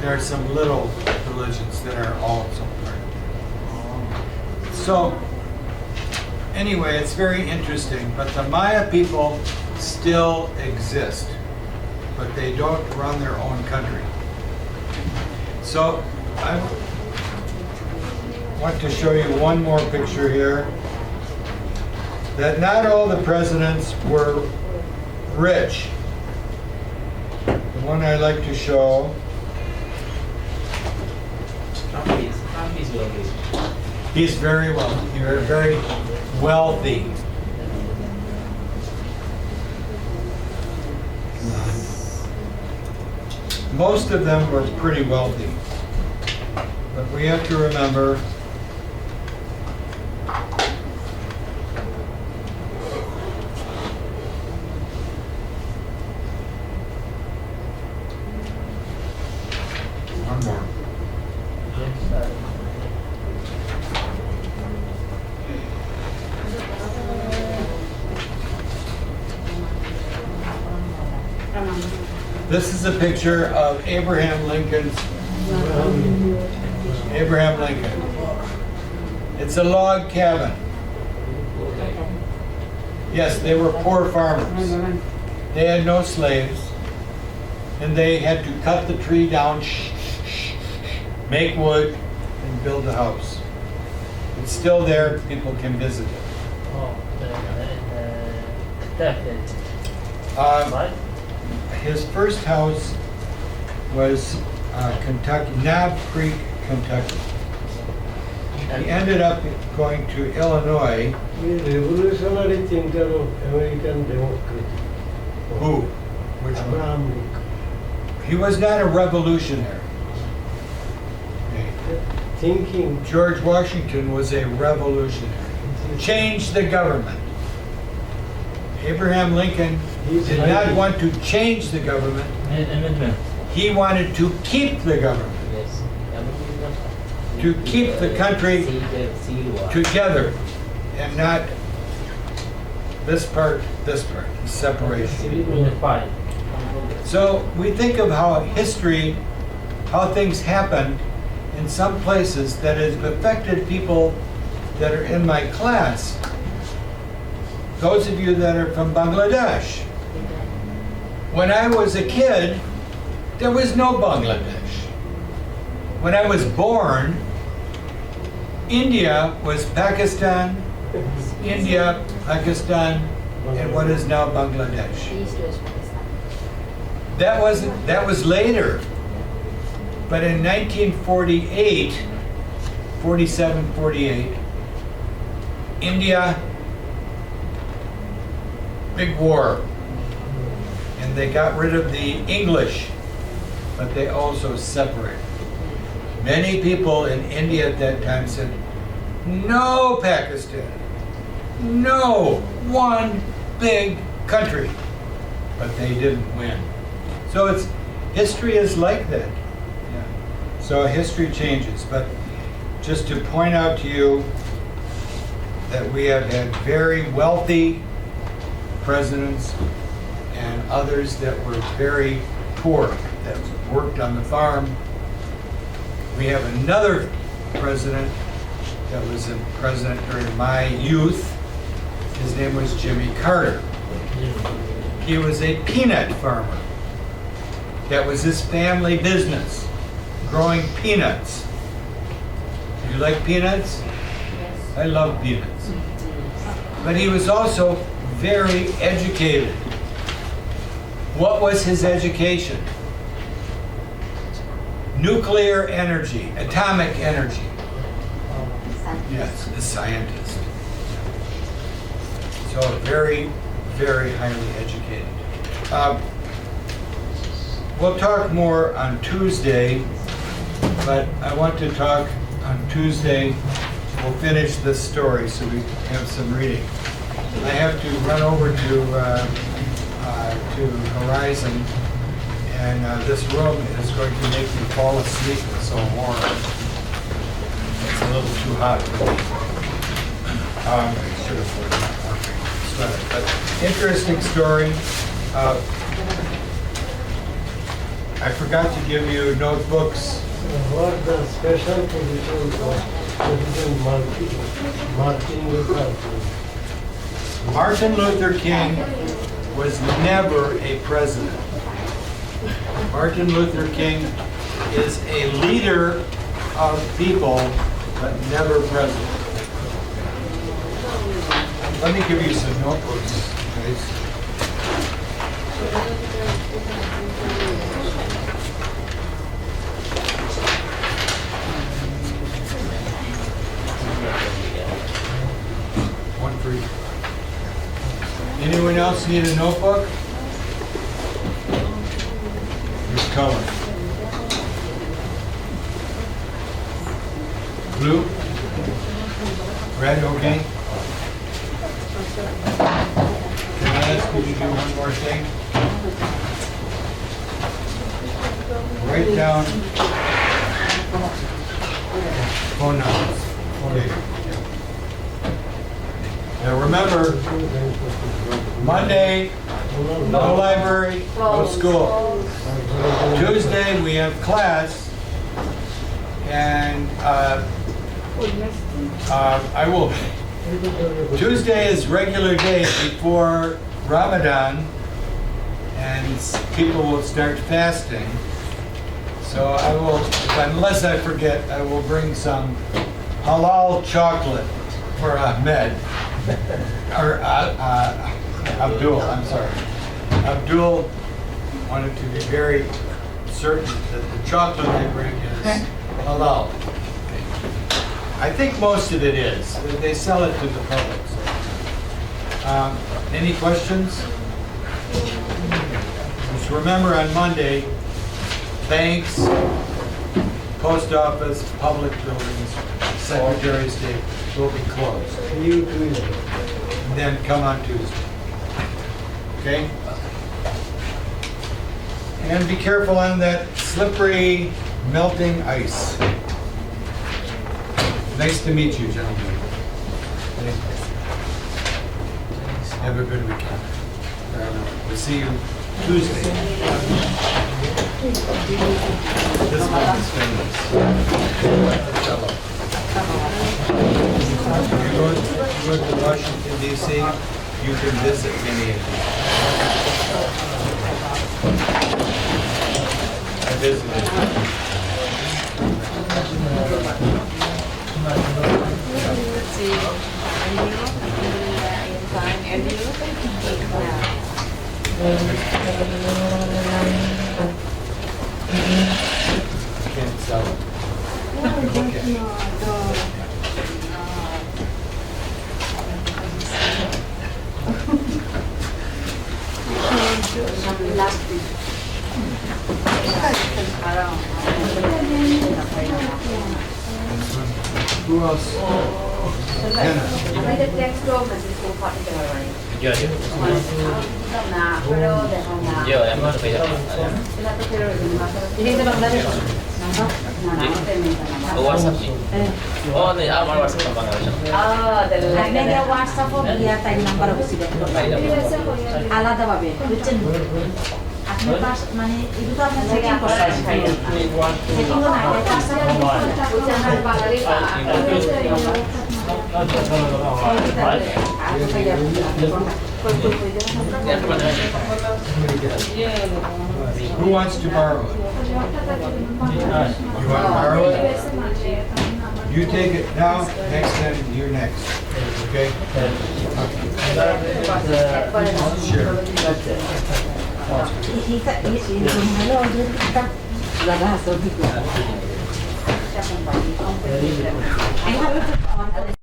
There are some little religions that are also part. So, anyway, it's very interesting, but the Maya people still exist, but they don't run their own country. So, I want to show you one more picture here, that not all the presidents were rich. The one I like to show, Trump is wealthy. he's very wealthy, very wealthy. Most of them were pretty wealthy. But we have to remember one more. This is a picture of Abraham Lincoln. It's a log cabin. Yes, they were poor farmers. They had no slaves, and they had to cut the tree down, make wood, and build a house. It's still there. People can visit it. Oh, that right? His first house was Kentucky, Knob Creek, Kentucky. He ended up going to Illinois. The revolutionary thinker of American democracy. Who? Which one? Abraham Lincoln. He was not a revolutionary. Okay. Thinking. George Washington was a revolutionary. Changed the government. Abraham Lincoln did not want to change the government. Amendment. He wanted to keep the government, Yes. to keep the country Civil War. together, and not this part, separation. Unified. So we think of how history, how things happened in some places that has affected people that are in my class. Those of you that are from Bangladesh. When I was a kid, there was no Bangladesh. When I was born, India was Pakistan, India, Pakistan, and what is now Bangladesh. East West Pakistan. That was later. But in 1948, 47, 48, India, big war. And they got rid of the English, but they also separated. Many people in India at that time said, no Pakistan, no, one big country. But they didn't win. So history is like that. Yeah. So history changes, but just to point out to you that we have had very wealthy presidents and others that were very poor, that worked on the farm. We have another president that was a president during my youth. His name was Jimmy Carter. He was a peanut farmer. That was his family business, growing peanuts. Do you like peanuts? I love peanuts. But he was also very educated. What was his education? Nuclear energy, atomic energy. Yes, a scientist. So very, very highly educated. we'll talk more on Tuesday, but I want to talk on Tuesday. We'll finish this story so we have some reading. I have to run over to Horizon, and this room is going to make me fall asleep. It's so warm. It's a little too hot for me. I should have worn my warming sweater. But interesting story. I forgot to give you notebooks. What the special position for President Martin Luther King? Martin Luther King was never a president. Martin Luther King is a leader of people, but never president. Let me give you some notebooks, guys. One for each. Anyone else need a notebook? Here's color. Blue? Red, okay? Can I ask you to do one more thing? Write down phone numbers. Okay. Now remember, Monday, no library, no school. Tuesday, we have class, and I will. Tuesday is regular day before Ramadan, and people will start fasting. So I will, unless I forget, I will bring some halal chocolate for Ahmed. Or Abdul, I'm sorry. Abdul wanted to be very certain that the chocolate I bring is halal. I think most of it is. They sell it to the public. So. Any questions? Just remember on Monday, banks, post office, public buildings, Secretary of State will be closed. You Tuesday. And then come on Tuesday. Okay? And be careful on that slippery, melting ice. Nice to meet you, gentlemen. Have a good weekend. We'll see you Tuesday. This one is famous. If you go to Washington, D.C., you can visit many of them. I visited. Can't sell it. Who else? Hannah. Yo, em masuk ke dalam. WhatsApp sih. Oh, nih, WhatsApp apa nggak? আপনাকে হোয়াটসঅ্যাপও দিয়া তাই number বেশি দেখতে আলাদা ভাবে বুঝছেন আপনি pass মানে এটা তো আপনি সেটিং করছেন সেটিং না Who wants to borrow it? You want to borrow it? You take it now, next time you're next. Okay? Sure. I have to